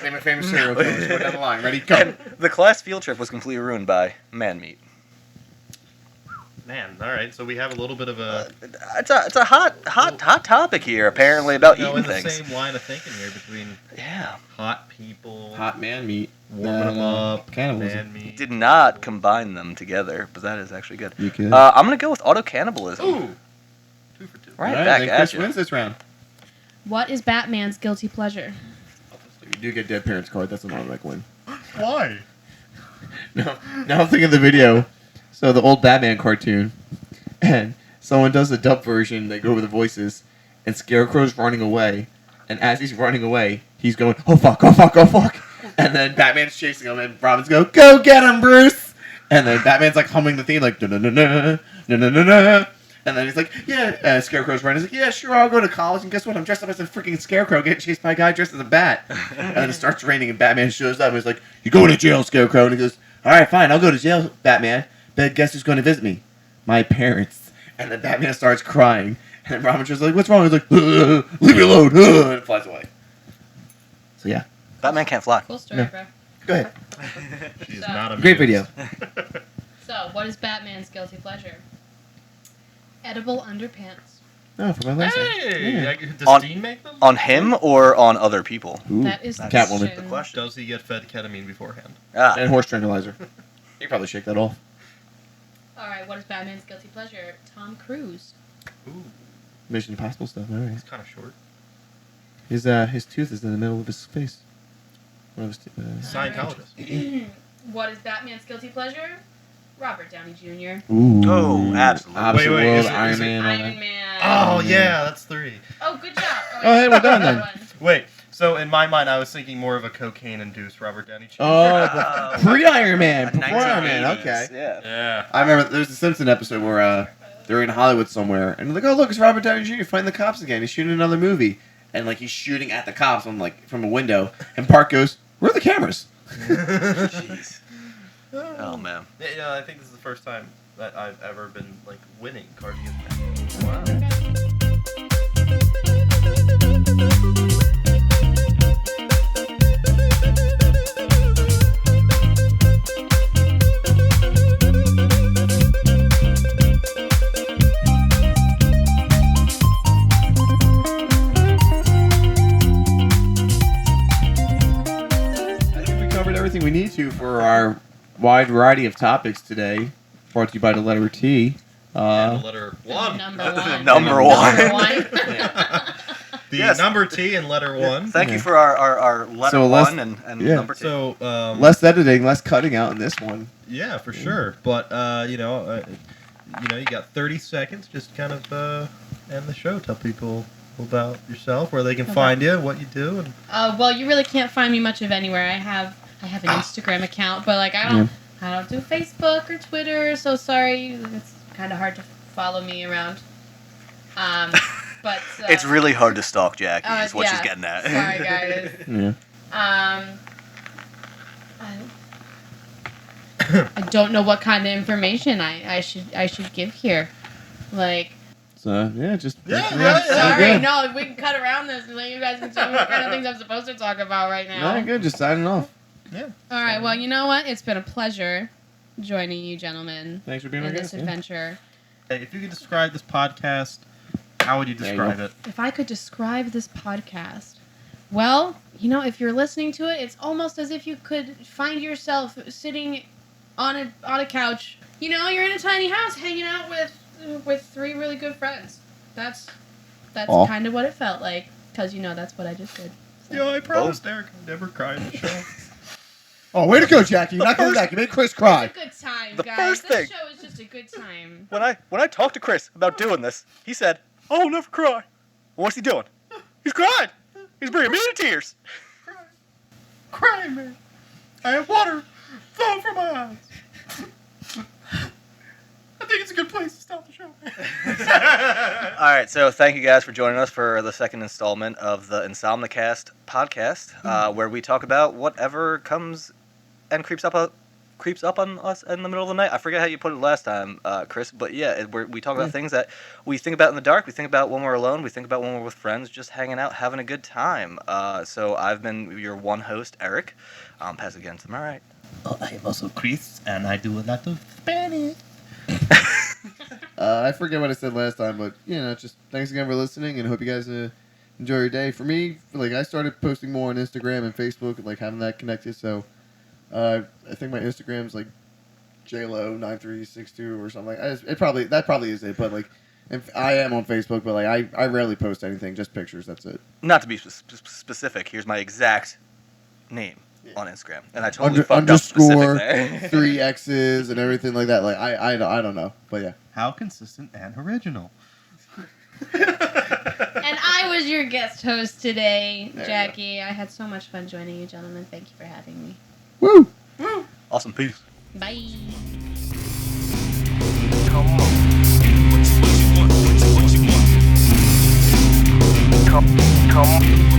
Name a famous serial killer. Go down the line. Ready? Go. And the class field trip was completely ruined by man meat. Man, all right. So we have a little bit of a It's a hot topic here, apparently, about in eating the things. same line of thinking here between Yeah. hot people, Hot man meat. warming them up, Cannibalism. man meat. Did not combine them together, but that is actually good. You could. I'm gonna go with auto cannibalism. Ooh, 2 for 2. Right, All back then at Chris you. wins this round. What is Batman's guilty pleasure? You do get dead parents card. That's an automatic win. Why? No, now I'm thinking of the video. So the old Batman cartoon, and someone does a dub version. They go over the voices, and Scarecrow's running away, and as he's running away, he's going, "Oh fuck! Oh fuck! Oh fuck!" And then Batman's chasing him, and Robin's go get him, Bruce!" And then Batman's like humming the theme, like na na na na na na na. And then he's like, "Yeah." Scarecrow's running. He's like, "Yeah, sure, I'll go to college." And guess what? I'm dressed up as a freaking scarecrow, getting chased by a guy dressed as a bat. And then it starts raining, and Batman shows up. And he's like, "You're going to jail, Scarecrow." And he goes, "All right, fine, I'll go to jail, Batman. But guess who's going to visit me? My parents." And then Batman starts crying. And then Robin's just like, "What's wrong?" He's like, "Leave me alone." And flies away. So yeah, Batman can't fly. Cool story, No. bro. go ahead. She's So- not a Great video. So, what is Batman's guilty pleasure? Edible underpants. Oh, for my last one. Hey, Yeah. does On- Dean make them? On him or on other people? Ooh, That is the Catwoman. question. Question. Does he get fed ketamine beforehand? Ah, And horse tranquilizer. You probably shake that off. All right, what is Batman's guilty pleasure? Tom Cruise. Ooh, Mission Impossible stuff. All right. he's kind of short. His tooth is in the middle of his face. One of his Scientologist. What is Batman's guilty pleasure? Robert Downey Jr. Ooh. Oh, absolutely. Opposite Wait, world, is it- Iron is it- Man. All Iron that. Man. Oh yeah, that's 3. Oh, good job. Oh, hey, we're done then. Wait, so in my mind, I was thinking more of a cocaine-induced Robert Downey Jr. Oh, pre-Iron Man, before Iron 1980s, Man. Okay. Yeah. Yeah. I remember there's a Simpson episode where they're in Hollywood somewhere, and they're like, "Oh, look, it's Robert Downey Jr. fighting the cops again. He's shooting another movie." And like he's shooting at the cops on like from a window, and Park goes, "Where are the cameras?" Jeez. Oh man. Yeah, I think this is the first time that I've ever been like winning cards against men. Wow. I think we covered everything we need to for our wide variety of topics today. Brought to you by the letter T. And the letter The 1. Number one. Number one. Number one. The Yes. number T in letter 1. Thank you Yeah. for our letter So less- 1 and yeah. number 2. So, Less editing, less cutting out in this one. yeah, for sure. But, you got 30 seconds. Just kind of end the show. Tell people about yourself, where they can Okay. find you, what you do. And Well, you really can't find me much of anywhere. I have an Instagram account, but like I don't do Facebook or Twitter. So sorry, it's kind of hard to follow me around. But It's really hard to stalk Jackie, is what yeah. she's getting at. Sorry, guys. Yeah. I don't know what kind of information I should give here. Like, So yeah, just Yeah, sorry, good. no, we can cut around this and let you guys can tell me what kind of things I'm supposed to talk about right now. No, good. Just signing off. yeah. All right, well, you know what? It's been a pleasure joining you gentlemen Thanks for being in our this guest. Yeah. adventure. Hey, if you could describe this podcast, how would you There you describe go. it? If I could describe this podcast, well, if you're listening to it, it's almost as if you could find yourself sitting on a couch. You're in a tiny house hanging out with 3 really good friends. That's Aw. kind of what it felt like, because that's what I just did. Yo, I promised Eric I'd never cry in the show. Oh, way to go, Jackie! You're not coming back. You made Chris cry. It's a good time, The guys. first This thing- show is just just a good time. When I talked to Chris about doing this, he said, "Oh, I'll never cry." What's he doing? He's crying. He's bringing me to tears. Crying, man. I have water flowing from my eyes. I think it's a good place to stop the show. All right, so thank you guys for joining us for the second installment of the InsomniCast podcast, where we talk about whatever comes and creeps up on us in the middle of the night. I forget how you put it last time, Chris, but yeah, we talk about things that we think about in the dark, we think about when we're alone, we think about when we're with friends, just hanging out, having a good time. So I've been your one host, Aerrick. Pass it again to my right. I am also Chris, and I do a lot of Spanish. I forget what I said last time, but just thanks again for listening, and hope you guys enjoy your day. For me, I started posting more on Instagram and Facebook, and having that connected. So I think my Instagram's JLo9362 or something. That probably is it. But I am on Facebook, but I rarely post anything, just pictures. That's it. Not to be specific, here's my exact name on Instagram, and I totally fucked up specific there. 3 X's and everything like that. I don't know, but yeah. How consistent and original. And I was your guest host today, There you Jackie. I had so much fun joining you, gentlemen. Thank you for having me. Woo! Awesome, peace. Bye. Come on. What you want? What you want? Come on.